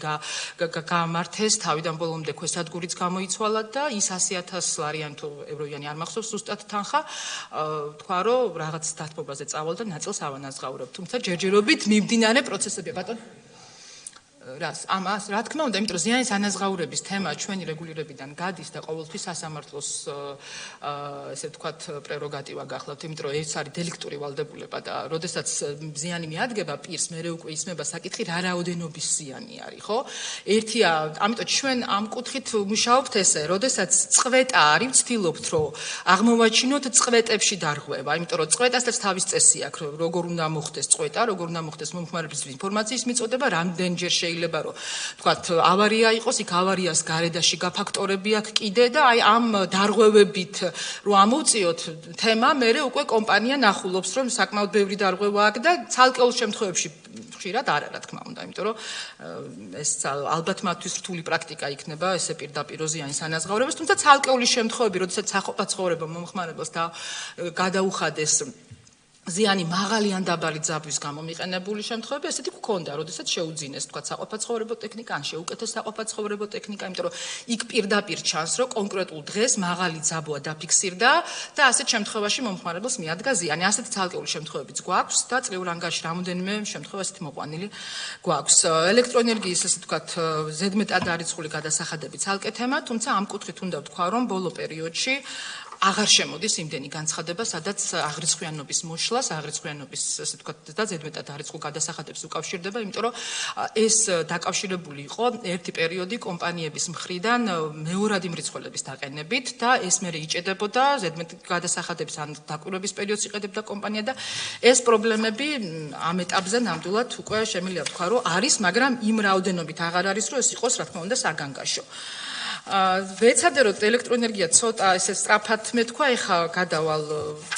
გამართეს, თავიდან ბოლომდე ქვესადგურიც გამოიცვალა და ის 100,000 ლარიანი თუ ევროიანი არ მახსოვს ზუსტად თანხა, თქვა რომ რაღაც დათმობაზე წავალ და ნაწილს ავანაზღაურებ. თუმცა ჯერჯერობით მიმდინარე პროცესებია, ბატონო. რა თქმა უნდა, იმიტომ რომ ზიანის ანაზღაურების თემა ჩვენი რეგულირებიდან გადის და ყოველთვის სასამართლოს ესე ვთქვათ პრეროგატივა გახლავთ, იმიტომ რომ ეს არის დელიქტური ვალდებულება და როდესაც ზიანი მიადგება პირს, მერე უკვე ისმება საკითხი რა რაოდენობის ზიანი არის, ხო? ერთია, ამიტომ ჩვენ ამ კუთხით ვმუშაობთ ესე, როდესაც წყვეტა არის, ვცდილობთ რომ აღმოვაჩინოთ წყვეტებში დარღვევა, იმიტომ რომ წყვეტასაც თავის წესი აქვს, როგორ უნდა მოხდეს წყვეტა, როგორ უნდა მოხდეს მომხმარებლის ინფორმაციის მიწოდება, რამდენჯერ შეიძლება რომ თქვათ ავარია იყოს, იქ ავარიას გარედაში გაფაქტორები აქვს კიდე და აი ამ დარღვევებით რომ ამოვწიოთ თემა, მერე უკვე კომპანია ნახულობს, რომ საკმაოდ ბევრი დარღვევა აქვს და ცალკეულ შემთხვევებში ხშირად არა, რა თქმა უნდა, იმიტომ რომ ეს ალბათ მათთვის რთული პრაქტიკა იქნება ესე პირდაპირ ზიანის ანაზღაურებას, თუმცა ცალკეული შემთხვევები, როდესაც საყოფაცხოვრებო მომხმარებელს და გადაუხადეს ზიანი მაღალი ან დაბალი ძაბვის გამო მიყენებული შემთხვევები ესეთი გქონდა, როდესაც შეუძინეს თქვა საყოფაცხოვრებო ტექნიკა, ან შეუკეთეს საყოფაცხოვრებო ტექნიკა, იმიტომ რომ იქ პირდაპირ ჩანს, რომ კონკრეტულ დღეს მაღალი ძაბვა დაფიქსირდა და ასეთ შემთხვევაში მომხმარებელს მიადგა ზიანი. ასეთი ცალკეული შემთხვევებიც გვაქვს და წლიურ ანგარიში რამოდენიმე შემთხვევა ესეთი მოყვანილი გვაქვს. ელექტროენერგიის ესე ვთქვათ ზედმეტად არიცხული გადასახადები ცალკე თემა, თუმცა ამ კუთხით უნდა ვთქვა, რომ ბოლო პერიოდში აღარ შემოდის იმდენი განცხადება, სადაც აღრიცხვიანობის მოშლას, აღრიცხვიანობის ესე ვთქვათ და ზედმეტად არიცხულ გადასახადებს უკავშირდება, იმიტომ რომ ეს დაკავშირებული იყო ერთი პერიოდი კომპანიების მხრიდან მეორადი მრიცხველების დაყენებით და ეს მერე იჭედებოდა ზედმეტ გადასახადებს ან დაკვირვების პერიოდს იყედებდა კომპანია და ეს პრობლემები ამ ეტაპზე ნამდვილად უკვე შემიძლია ვთქვა, რომ არის, მაგრამ იმ რაოდენობით აღარ არის, რომ ეს იყოს, რა თქმა უნდა, საგანგაშო. ვეცადე რომ ელექტროენერგია ცოტა ესე სწრაფად მეთქვა, ეხა გადავალ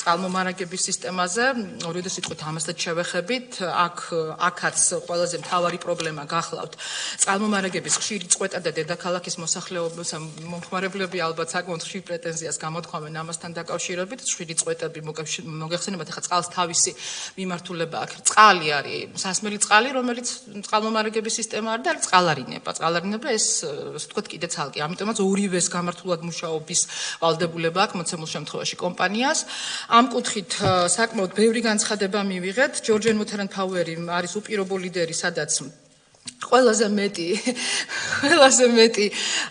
წყალმომარაგების სისტემაზე, ორივე სიტყვით ამასაც შევეხებით, აქაც ყველაზე მთავარი პრობლემა გახლავთ წყალმომარაგების ხშირი წყვეტა და დედაქალაქის მოსახლეობის მომხმარებლები ალბათ საკმაოდ ხშირ პრეტენზიას გამოთქვამენ ამასთან დაკავშირებით, ხშირი წყვეტები მოგეხსენებათ, ეხა წყალს თავისი მიმართულება აქვს. წყალი არის სასმელი წყალი, რომელიც წყალმომარაგების სისტემა არის და არის წყალარინება, ეს ასე ვთქვათ კიდე ცალკე. ამიტომაც ორივეს გამართულად მუშაობის ვალდებულება აქვს მოცემულ შემთხვევაში კომპანიას. ამ კუთხით საკმაოდ ბევრი განცხადება მივიღეთ. ჯორჯ ემუთერენ ფაუერი არის უპირობო ლიდერი, სადაც ყველაზე მეტი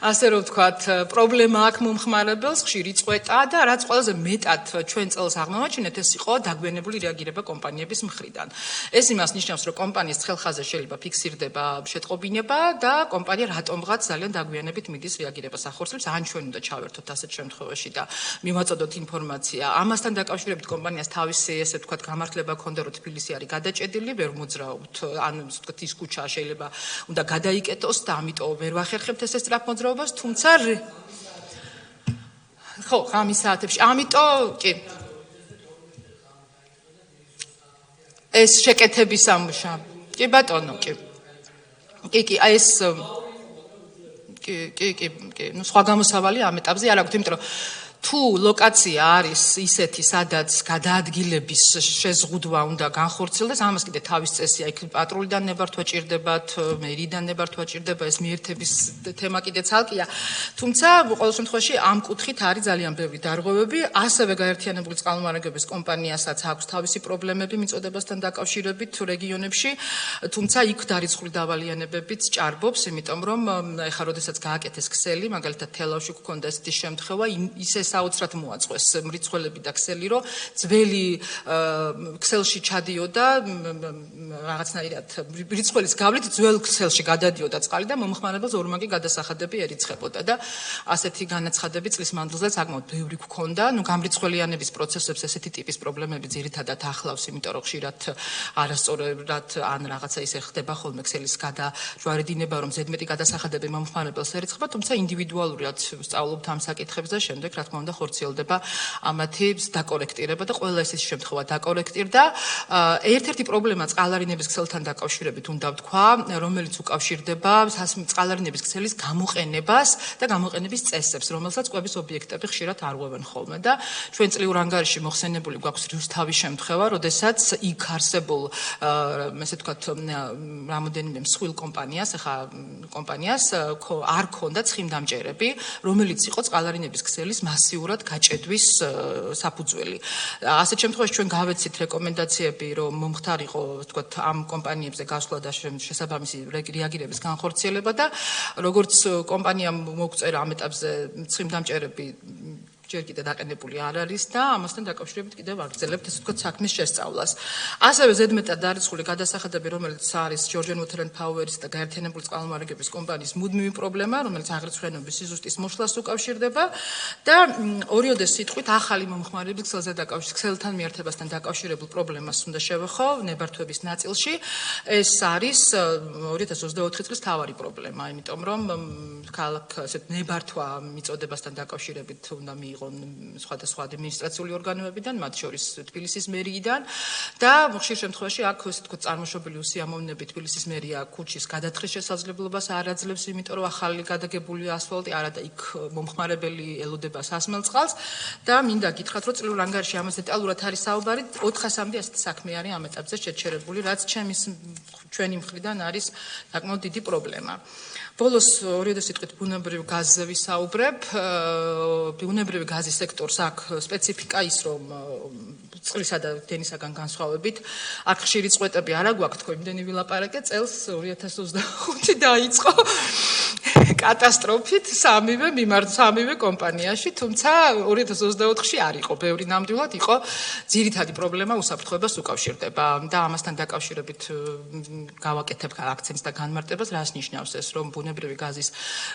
ასე რომ ვთქვათ პრობლემა აქვს მომხმარებელს, ხშირი წყვეტა და რაც ყველაზე მეტად ჩვენ წელს აღმოვაჩინეთ, ეს იყო დაგვიანებული რეაგირება კომპანიების მხრიდან. ეს იმას ნიშნავს, რომ კომპანიის ცხელხაზე შეიძლება ფიქსირდება შეტყობინება და კომპანია რატომღაც ძალიან დაგვიანებით მიდის რეაგირებას ახორციელებს, ან ჩვენ უნდა ჩავერთოთ ასეთ შემთხვევაში და მივაწოდოთ ინფორმაცია. ამასთან დაკავშირებით კომპანიას თავისი ესე ვთქვათ გამართლება ჰქონდა, რომ თბილისი არის გადაჭედილი, ვერ მოძრაობთ, ან ასე ვთქვათ ის ქუჩა შეიძლება უნდა გადაიკეტოს და ამიტომ ვერ ვახერხებთ ეს სწრაფ მოძრაობას, თუმცა ხო, ღამის საათებში. ამიტომ კი ეს შეკეთების სამუშა. კი ბატონო, კი. კი, ეს კი, ნუ სხვა გამოსავალი ამ ეტაპზე არ აქვს, იმიტომ რომ თუ ლოკაცია არის ისეთი, სადაც გადაადგილების შეზღუდვა უნდა განხორციელდეს, ამას კიდე თავის წესია, იქ პატრულიდან ნებართვა ჭირდებათ, მერიდან ნებართვა ჭირდება, ეს მიერთების თემა კიდე ცალკეა. თუმცა, ყოველ შემთხვევაში ამ კუთხით არის ძალიან ბევრი დარღვევები, ასევე გაერთიანებული წყალმომარაგების კომპანიასაც აქვს თავისი პრობლემები მიწოდებასთან დაკავშირებით რეგიონებში, თუმცა იქ დარიცხული დავალიანებებით ჭარბობს, იმიტომ რომ ეხლა როდესაც გააკეთეს ქსელი, მაგალითად თელავში გქონდა ესეთი შემთხვევა, ისე საოცრად მოაწყვეს მრიცხველები და ქსელი, რომ ძველი ქსელში ჩადიოდა რაღაცნაირად მრიცხველის გავლით ძველ ქსელში გადადიოდა წყალი და მომხმარებელს ორმაგი გადასახადები ერიცხებოდა და ასეთი განაცხადები წლის მანძილზე საკმაოდ ბევრი გქონდა. ნუ გამრიცხველიანების პროცესებს ესეთი ტიპის პრობლემები ძირითადად ახლავს, იმიტომ რომ ხშირად არასწორად ან რაღაცა ისე ხდება ხოლმე ქსელის გადაჯვარედინება, რომ ზედმეტი გადასახადები მომხმარებელს ერიცხება, თუმცა ინდივიდუალურად სწავლობთ ამ საკითხებს და შემდეგ რა თქმა თქმა უნდა ხორციელდება ამათი დაკორექტირება და ყველა ეს შემთხვევა დაკორექტირდა. ერთ-ერთი პრობლემა წყალარინების ქსელთან დაკავშირებით უნდა ვთქვა, რომელიც უკავშირდება წყალარინების ქსელის გამოყენებას და გამოყენების წესებს, რომელსაც კვების ობიექტები ხშირად არღვევენ ხოლმე და ჩვენ წლიურ ანგარიში მოხსენებული გვაქვს რუსთავის შემთხვევა, როდესაც იქ არსებულ ესე ვთქვათ რამოდენიმე მსხვილ კომპანიას არ ქონდა ცხიმდამჭერები, რომელიც იყო წყალარინების ქსელის მასიურად გაჭედვის საფუძველი. ასეთ შემთხვევაში ჩვენ გავეცით რეკომენდაციები, რომ მომხდარიყო ვთქვათ ამ კომპანიებზე გასვლა და შესაბამისი რეაგირების განხორციელება და როგორც კომპანიამ მოგწერა ამ ეტაპზე ცხიმდამჭერები ჯერ კიდე დაყენებული არ არის და ამასთან დაკავშირებით კიდევ ვაგრძელებთ ესე ვთქვათ საქმის შესწავლას. ასევე ზედმეტად დარიცხული გადასახადები, რომელიც არის Georgian Water and Power-ის და გაერთიანებული წყალმომარაგების კომპანიის მუდმივი პრობლემა, რომელიც აღრიცხვენობის სიზუსტის მოშლას უკავშირდება და ორიოდეს სიტყვით ახალი მომხმარების ქსელთან მიერთებასთან დაკავშირებულ პრობლემას უნდა შევეხო ნებართვების ნაწილში. ეს არის 2024 წლის მთავარი პრობლემა, იმიტომ რომ ქალაქ ესეთ ნებართვა მიწოდებასთან დაკავშირებით უნდა სხვადასხვა ადმინისტრაციული ორგანოებიდან, მათ შორის თბილისის მერიიდან და ხშირ შემთხვევაში აქ ესე ვთქვათ წარმოშობილი უსიამოვნები თბილისის მერია ქუჩის გადათხრის შესაძლებლობას არ აძლევს, იმიტომ რომ ახალი გადაგებული ასფალტი არადა იქ მომხმარებელი ელოდება სასმელ წყალს და მინდა გითხრათ, რომ წლიურ ანგარიში ამას დეტალურად არის საუბარი, 400-მდე ასეთი საქმე არის ამ ეტაპზე შეჩერებული, რაც ჩვენი მხრიდან არის საკმაოდ დიდი პრობლემა. ბოლოს ორიოდე სიტყვით ბუნებრივ გაზზე ვისაუბრებ. ბუნებრივი გაზის სექტორს აქვს სპეციფიკა ის, რომ წყლისა და დენისაგან განსხვავებით აქ ხშირი წვეტები არ აგვაქვს, თქო იმდენი ვილაპარაკე, წელს 2025 დაიწყო კატასტროფით სამივე კომპანიაში, თუმცა 2024-ში არ იყო, ბევრი ნამდვილად იყო ძირითადი პრობლემა უსაფრთხოებას უკავშირდება და ამასთან დაკავშირებით გავაკეთებ აქცენტს და განმარტებას, რას ნიშნავს ეს, რომ ბუნებრივი გაზის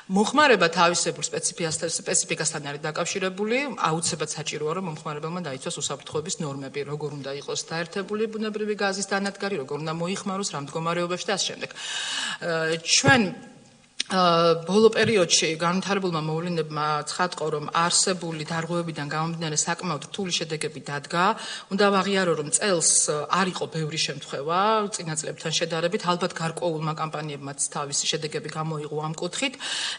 მოხმარება თავისებურ სპეციფიკასთან არის დაკავშირებული, აუცილებლად საჭიროა, რომ მომხმარებელმა დაიცვას უსაფრთხოების ნორმები, როგორ უნდა იყოს დაერთებული ბუნებრივი გაზის დანადგარი, როგორ უნდა მოიხმაროს, რა მდგომარეობაში და ასე შემდეგ. ჩვენ ბოლო პერიოდში განვითარებულმა მოვლენებმა ცხადყო, რომ არსებული დარღვევებიდან გამომდინარე საკმაოდ რთული შედეგები დადგა. უნდა ვაღიარო, რომ წელს არ იყო ბევრი შემთხვევა წინა წლებთან შედარებით, ალბათ გარკვეულმა კამპანიებმაც თავისი შედეგები გამოიღო ამ კუთხით.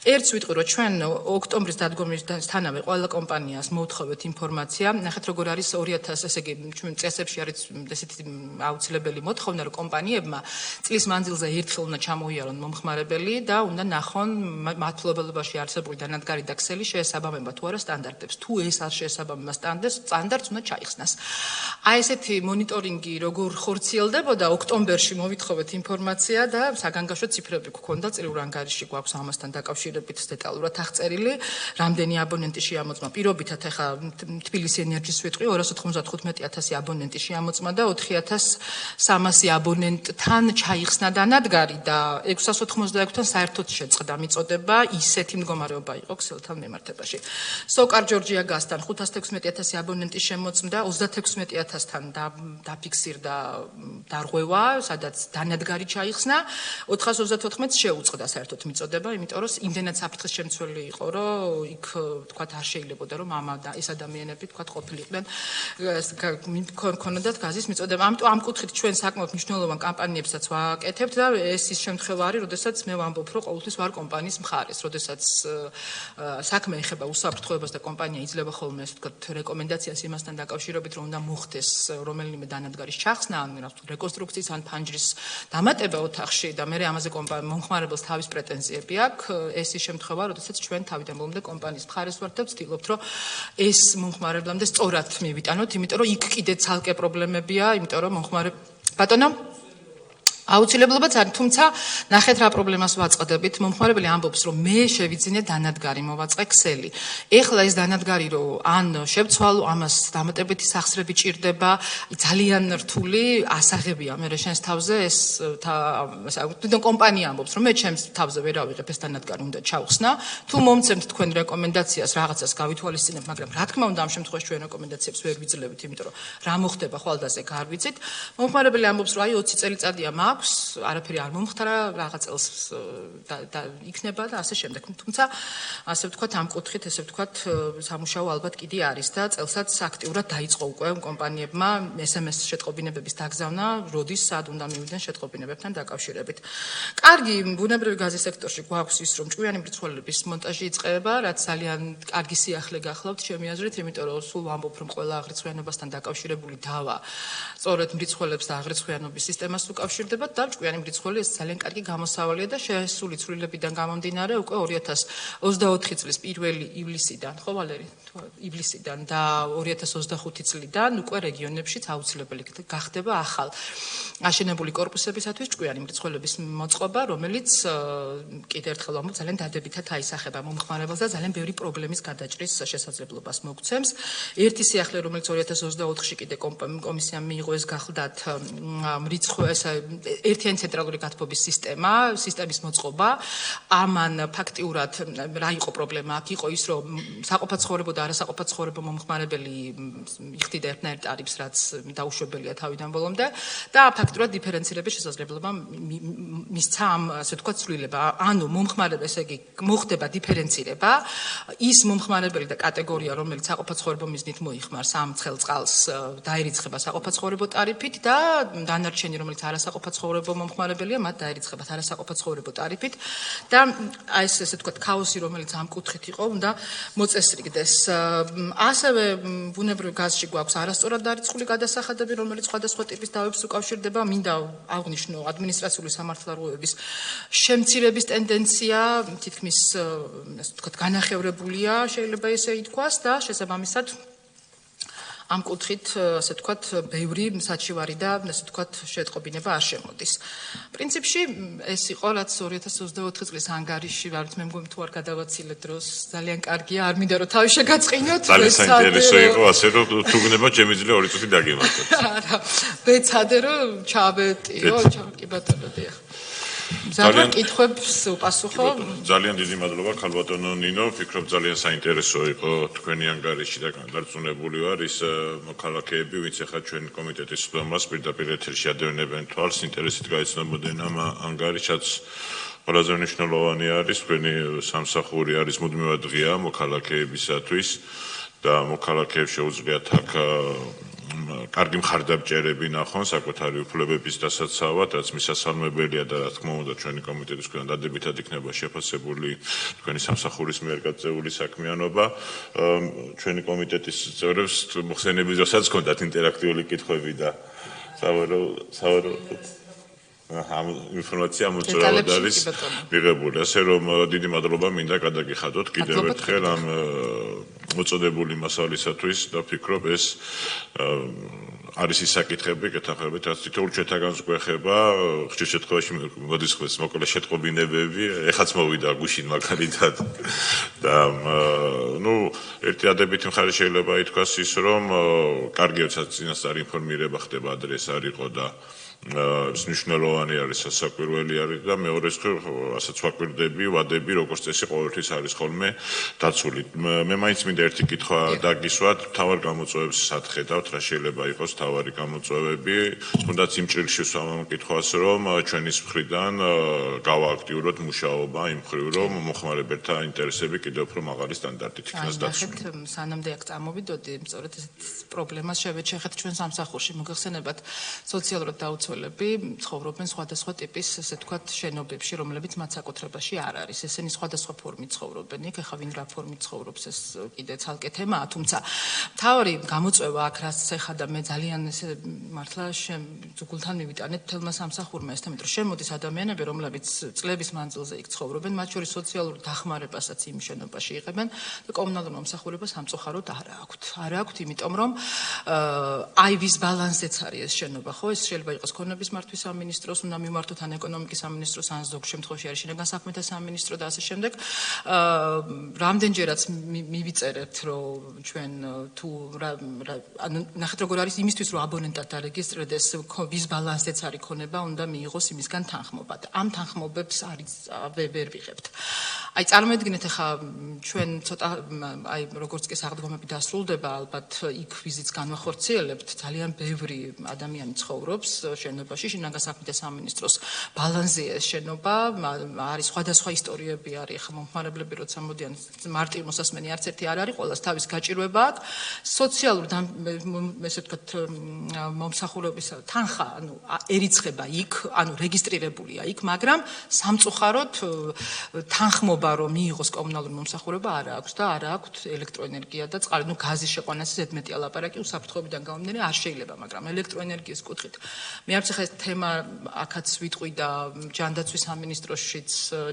ერთს ვიტყვი, რომ ჩვენ ოქტომბრის დადგომისთანავე ყველა კომპანიას მოვთხოვეთ ინფორმაცია. ნახეთ, როგორ არის 2000, ესე იგი, ჩვენ წესებში არის ესეთი აუცილებელი მოთხოვნა, რომ კომპანიებმა წლის მანძილზე ერთხელ უნდა ჩამოიარონ მომხმარებელი და უნდა ნახონ მათლობელობაში არსებული დანადგარი და ქსელი შეესაბამება თუ არა სტანდარტებს. თუ ეს არ შეესაბამება სტანდარტს, უნდა ჩაიხსნას. აი ესეთი მონიტორინგი როგორ ხორციელდებოდა, ოქტომბერში მოვითხოვეთ ინფორმაცია და საგანგაშო ციფრები გქონდა წლიურ ანგარიში გვაქვს ამასთან დაკავშირებით დეტალურად აღწერილი, რამდენი აბონენტი შეამოწმა. პირობითად ახლა თბილისი ენერჯის ვიტყვი 295,000 აბონენტი შეამოწმა და 4,300 აბონენტთან ჩაიხსნა დანადგარი და 696-თან საერთოდ შეწყდა მიწოდება, ისეთი მდგომარეობა იყო ქსელთან მიმართებაში. სოკარ ჯორჯია გაზთან 516,000 აბონენტი შემოწმდა, 36,000-თან დაფიქსირდა დარღვევა, სადაც დანადგარი ჩაიხსნა, 434-ს შეუწყდა საერთოდ მიწოდება, იმიტომ რომ იმდენად საფრთხის შემცველი იყო, რომ იქ თქვათ არ შეიძლებოდა რომ ეს ადამიანები თქვათ ყოფილიყვნენ ქონოდათ გაზის მიწოდება. ამიტომ ამ კუთხით ჩვენ საკმაოდ მნიშვნელოვან კამპანიებსაც ვაკეთებთ და ეს ის შემთხვევა არის, როდესაც მე ვამბობ, რომ ყოველთვის ვარ კომპანიის მხარეს, როდესაც საქმე ეხება უსაფრთხოებას და კომპანია იძლევა ხოლმე ასე ვთქვათ რეკომენდაციას იმასთან დაკავშირებით, რომ უნდა მოხდეს რომელიმე დანადგარის ჩახსნა, ან რეკონსტრუქციის ან ფანჯრის დამატება ოთახში და მე ამაზე მომხმარებელს თავის პრეტენზიები აქვს. ეს ის შემთხვევა, როდესაც ჩვენ თავიდან ბოლომდე კომპანიის მხარეს ვართ და ვცდილობთ, რომ ეს მომხმარებლამდე სწორად მივიტანოთ, იმიტომ რომ იქ კიდე ცალკე პრობლემებია, იმიტომ რომ ბატონო აუცილებლობაც არის, თუმცა ნახეთ რა პრობლემას ვაწყდებით. მომხმარებელი ამბობს, რომ მე შევიძინე დანადგარი, მოვაწყე ქსელი. ეხლა ეს დანადგარი რომ ან შევცვალო, ამას დამატებითი სახსრები ჭირდება, ძალიან რთული ასაღებია მე შენს თავზე ეს თვითონ კომპანია ამბობს, რომ მე ჩემს თავზე ვერ ავიღებ ეს დანადგარი, უნდა ჩავხსნა. თუ მომცემთ თქვენ რეკომენდაციას რაღაცას გავითვალისწინებ, მაგრამ რა თქმა უნდა ამ შემთხვევაში ჩვენ რეკომენდაციებს ვერ ვიძლევით, იმიტომ რომ რა მოხდება ხვალდაზე არ ვიცით. მომხმარებელი ამბობს, რომ აი 20 წელიწადია მაქვს, არაფერი არ მომხდარა, რაღაც წელს იქნება და ასე შემდეგ. თუმცა ასე ვთქვათ, ამ კუთხით, ესე ვთქვათ, სამუშაო ალბათ კიდე არის და წელსაც აქტიურად დაიწყო უკვე კომპანიებმა SMS შეტყობინებების დაგზავნა, როდის სად უნდა მივიდნენ შეტყობინებებთან დაკავშირებით. კარგი, ბუნებრივი გაზის სექტორში გვაქვს ის, რომ ჭკვიანი მრიცხველების მონტაჟი იწყება, რაც ძალიან კარგი სიახლე გახლავთ ჩემი აზრით, იმიტომ რომ სულ ვამბობ, რომ ყველა აღრიცხვიანობასთან დაკავშირებული დავა სწორედ მრიცხველებს და აღრიცხვიანობის სისტემას უკავშირდება და ჭკვიანი მრიცხველი ეს ძალიან კარგი გამოსავალია და შესული ცვლილებიდან გამომდინარე უკვე 2024 წლის 1 ივლისიდან, ხო ვალერი? ივლისიდან და 2025 წლიდან უკვე რეგიონებშიც აუცილებელი გახდება ახალ აშენებული კორპუსებისათვის ჭკვიანი მრიცხველების მოწყობა, რომელიც კიდევ ერთხელ ვამბობ, ძალიან დადებითად აისახება მომხმარებელს და ძალიან ბევრი პრობლემის გადაჭრის შესაძლებლობას მოგცემს. ერთი სიახლე, რომელიც 2024-ში კიდე კომისიამ მიიღო, ეს გახლდათ ერთიანი ცენტრალური გათბობის სისტემის მოწყობა. ამან ფაქტიურად რა იყო პრობლემა? აქ იყო ის, რომ საყოფაცხოვრებო და არასაყოფაცხოვრებო მომხმარებელი იხდიდა ერთნაირ ტარიფს, რაც დაუშვებელია თავიდან ბოლომდე და ფაქტურად დიფერენცირების შესაძლებლობა მისცა ამ, ასე ვთქვათ, ცვლილება. ანუ მომხმარებელს, ესე იგი, მოხდება დიფერენცირება, ის მომხმარებელი და კატეგორია, რომელიც საყოფაცხოვრებო მიზნით მოიხმარს ამ ცხელ წყალს, დაერიცხება საყოფაცხოვრებო ტარიფით და დანარჩენი, რომელიც არასაყოფაცხოვრებო მომხმარებელია, მათ დაერიცხებათ არასაყოფაცხოვრებო ტარიფით და აი ეს, ესე ვთქვათ, ქაოსი, რომელიც ამ კუთხით იყო, უნდა მოწესრიგდეს. ასევე ბუნებრივ გაზში გვაქვს არასწორად დარიცხული გადასახადები, რომელიც სხვადასხვა ტიპის დავებს უკავშირდება. მინდა აღვნიშნო ადმინისტრაციული სამართლარღვევების შემცირების ტენდენცია, თითქმის, ასე ვთქვათ, განახევრებულია, შეიძლება ესე ითქვას და შესაბამისად ამ კუთხით, ასე ვთქვათ, ბევრი საჩივარი და ასე ვთქვათ, შეტყობინება არ შემოდის. პრინციპში ეს იყო, რაც 2024 წლის ანგარიში, რა ვიცი, მე მგონი თუ არ გადავაცილეთ დროს, ძალიან კარგია, არ მინდა რომ თავი შეგაწყინოთ. ძალიან საინტერესო იყო, ასე რომ თუ გნება ჩემი ძლე 2 წუთი დაგემართოთ. არა, ვეცადე რომ ჩავეტიო, კი ბატონო, დიახ. ძალიან კითხვებს უპასუხო. ძალიან დიდი მადლობა ქალბატონო ნინო, ვფიქრობ ძალიან საინტერესო იყო თქვენი ანგარიში და დარწმუნებული ვარ ის მოქალაქეები, ვინც ახლა ჩვენ კომიტეტის სხდომას პირდაპირ ეთერში ადევნებენ თვალს, ინტერესით გაიცნობოდნენ ამ ანგარიშაც. ყველაზე მნიშვნელოვანი არის თქვენი სამსახური არის მუდმივად ღია მოქალაქეებისათვის და მოქალაქეებს შეუძლიათ აქ კარგი მხარდამჭერები ნახონ საკუთარი უფლებების დასაცავად, რაც მისასალმებელია და რა თქმა უნდა ჩვენი კომიტეტის მხრიდან დადებითად იქნება შეფასებული თქვენი სამსახურის მიერ გაწეული საქმიანობა. ჩვენი კომიტეტის წევრებს მოხსენების დროსაც ჰქონდათ ინტერაქტიული კითხვები და სავარაუდოდ ამ ინფორმაცია მოწვევად არის მიღებული. ასე რომ დიდი მადლობა მინდა გადაგიხადოთ კიდევ ერთხელ ამ მოწოდებული მასალისათვის და ვფიქრობ ეს არის ის საკითხები, გეთახმებით, რაც თითოეულ ჩვენთაგანს გვეხება, ხშირ შემთხვევაში მოდის ხოლმე მოკლე შეტყობინებები, ეხაც მოვიდა გუშინ მაგალითად და ერთი ადებითი მხარე შეიძლება ითქვას ის, რომ კარგია წინასწარ ინფორმირება ხდება ადრეს არ იყო და ეს მნიშვნელოვანი არის სასაკვირველი არის და მეორე ასაც ვაკვირდები, ვადები, როგორც წესი ყოველთვის არის ხოლმე დაცული. მე მაინც მინდა ერთი კითხვა დაგისვათ, თავარ გამოწვევებს სათხედავთ, რა შეიძლება იყოს თავარი გამოწვევები, თუნდაც იმ ჭრილში ვსვამ კითხვას, რომ ჩვენის მხრიდან გავააქტიუროთ მუშაობა იმ მხრივ, რომ მომხმარებელთა ინტერესები კიდევ უფრო მაღალი სტანდარტით იქნას დაცული. სანამდე აქ წამოვიდოდი, სწორედ ეს პრობლემას შევეჩეხეთ ჩვენ სამსახურში, მოგეხსენებათ სოციალურად დაუცველი ცხოვრობენ სხვადასხვა ტიპის, ესე ვთქვათ, შენობებში, რომლებიც მათ საკუთრებაში არ არის. ესენი სხვადასხვა ფორმით ცხოვრობენ. იქ ახლა ვინ რა ფორმით ცხოვრობს, ეს კიდე ცალკე თემაა, თუმცა მთავარი გამოწვევა აქ რაც ეხადა მე ძალიან ესე მართლა ზუგულთან მივიტანეთ თელმა სამსახურმა ეს თემით, რომ შემოდის ადამიანები, რომლებიც წლების მანძილზე იქ ცხოვრობენ, მათ შორის სოციალურ დახმარებასაც იმ შენობაში იღებენ და კომუნალურ მომსახურებას სამწუხაროდ არ აქვთ. არ აქვთ, იმიტომ რომ აი ვის ბალანსეც არის ეს შენობა, ხო? ეს შეიძლება იყოს ქონების მართვის სამინისტროს, უნდა მიმართოთ ან ეკონომიკის სამინისტროს, ან ზოგ შემთხვევაში არის შინაგან საქმეთა სამინისტრო და ასე შემდეგ. რამდენჯერაც მივიწერებთ, რომ ჩვენ თუ ნახეთ როგორ არის იმისთვის, რომ აბონენტად დარეგისტრდეს, ვის ბალანსეც არის ქონება, უნდა მიიღოს იმისგან თანხმობა. ამ თანხმობებს ვერ ვიღებთ. აი წარმოედგინეთ ახლა ჩვენ ცოტა აი როგორც კი საღდგომები დასრულდება, ალბათ იქ ვიზიც განვახორციელებთ, ძალიან ბევრი ადამიანი ცხოვრობს შენობაში, შინაგან საქმეთა სამინისტროს ბალანსია ეს შენობა, არის სხვადასხვა ისტორიები არის, ხა მომხმარებლები როცა მოდიან მარტივ მოსასმენი არც ერთი არ არის, ყოველას თავის გაჭირვება აქვს. სოციალურ ესე ვთქვათ მომსახურების თანხა, ანუ ერიცხება იქ, ანუ რეგისტრირებულია იქ, მაგრამ სამწუხაროდ თანხმობა რომ მიიღოს კომუნალური მომსახურება არ აქვს და არ აქვს ელექტროენერგია და წყალი, ну გაზის შეყვანაზე ზედმეტი ალაპარაკი უსაფრთხოებიდან გამომდინარე არ შეიძლება, მაგრამ ელექტროენერგიის კუთხით მე არც ახლა ეს თემა აქაც ვიტყვი და ჯანდაცვის სამინისტროშიც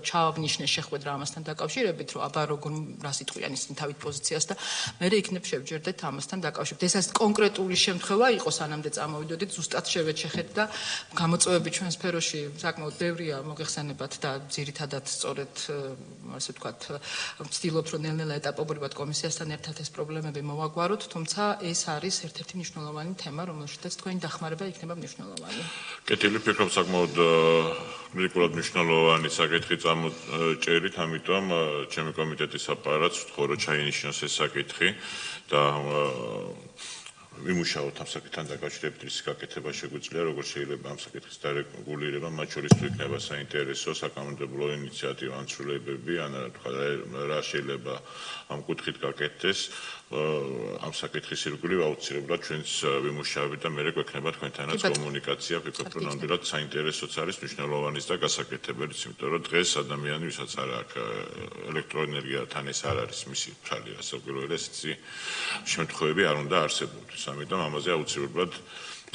ჩავაბნიშნე შეხვედრა ამასთან დაკავშირებით, რომ აბა როგორ რას იტყვიან ისინი თავით პოზიციას და მე იქნებ შევჯერდეთ ამასთან დაკავშირებით. ეს არის კონკრეტული შემთხვევა იყო სანამდე წამოვიდოდით, ზუსტად შევეჩეხეთ და გამოწვევები ჩვენ სფეროში საკმაოდ ბევრია მოგეხსენებათ და ძირითადად სწორედ ასე ვთქვათ ვცდილობთ რომ ნელ-ნელა ეტაპობრივად კომისიასთან ერთად ეს პრობლემები მოვაგვაროთ, თუმცა ეს არის ერთ-ერთი მნიშვნელოვანი თემა, რომელშიც თქვენი დახმარება იქნება მნიშვნელოვანი. კეთილი, ფიქრობ საკმაოდ კრიტიკულად მნიშვნელოვანი საკითხი წამოჭერით, ამიტომ ჩემი კომიტეტის აპარატს ვთხოვ რომ ჩაინიშნოს ეს საკითხი და ვიმუშაოთ ამ საკითხთან დაკავშირებით, რის გაკეთება შეგვიძლია, როგორც შეიძლება ამ საკითხის დარეგულირება, მათ შორის თუ იქნება საინტერესო საკანონმდებლო ინიციატივა ანცვლილებები, ან რა შეიძლება ამ კუთხით გაკეთდეს, ამ საკითხის ირგვლივ აუცილებლად ჩვენც ვიმუშავებით და მერე გვექნება თქვენთანაც კომუნიკაცია, ვფიქრობ რომ ნამდვილად საინტერესოც არის, მნიშვნელოვანიც და გასაკეთებელიც, იმიტომ რომ დღეს ადამიანი, ვისაც არ აქვს ელექტროენერგიათან ეს არ არის მისი ფრალი, ასე პირველ ესეთი შემთხვევები არ უნდა არსებობდეს. ამიტომ ამაზე აუცილებლად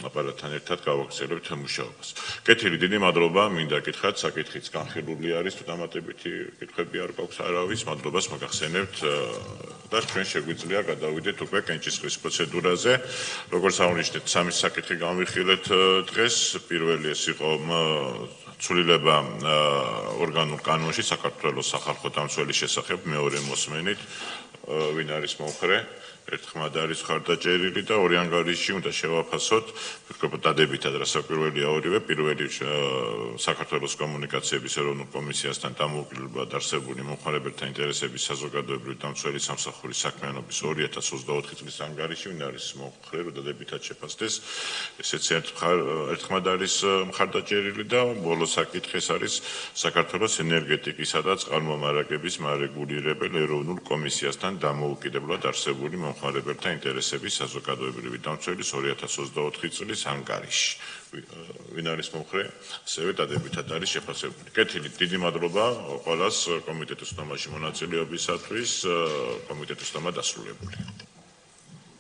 აპარატთან ერთად გავაგრძელებთ მუშაობას. კეთილი, დიდი მადლობა, მინდა გითხრათ, საკითხიც განხილული არის, თუ დამატებითი კითხვები არ გვაქვს არავის, მადლობას მოგახსენებთ და ჩვენ შეგვიძლია გადავიდეთ უკვე კენჭისყრის პროცედურაზე. როგორც აღნიშნეთ, სამი საკითხი განვიხილეთ დღეს. პირველი ეს იყო ცვლილება ორგანულ კანონში საქართველოს სახალხო დამცველის შესახებ, მეორე მოსმენით, ვინ არის მომხრე. ერთხმად არის ხარდაჭერილი და ორი ანგარიში უნდა შევაფასოთ. ვფიქრობ, დადებითად რასაკვირველია ორივე. პირველი საქართველოს კომუნიკაციების ეროვნულ კომისიასთან დამოუკიდებლად არსებული მომხმარებელთა ინტერესების საზოგადოებრივი დამცველი სამსახურის საქმიანობის 2024 წლის ანგარიში, ვინ არის მომხრე, რომ დადებითად შეფასდეს. ესეც ერთხმად არის ხარდაჭერილი და ბოლო საკითხი არის საქართველოს ენერგეტიკისა და წყალმომარაგების მარეგულირებელ ეროვნულ კომისიასთან დამოუკიდებლად არსებული მომხმარებელთა ინტერესების საზოგადოებრივი დამცველის 2024 წლის ანგარიში. ვინ არის მომხრე, ასევე დადებითად არის შეფასებული. კეთილი, დიდი მადლობა ყველას კომიტეტის თამაში მონაწილეობისათვის. კომიტეტის თამა დასრულებულია.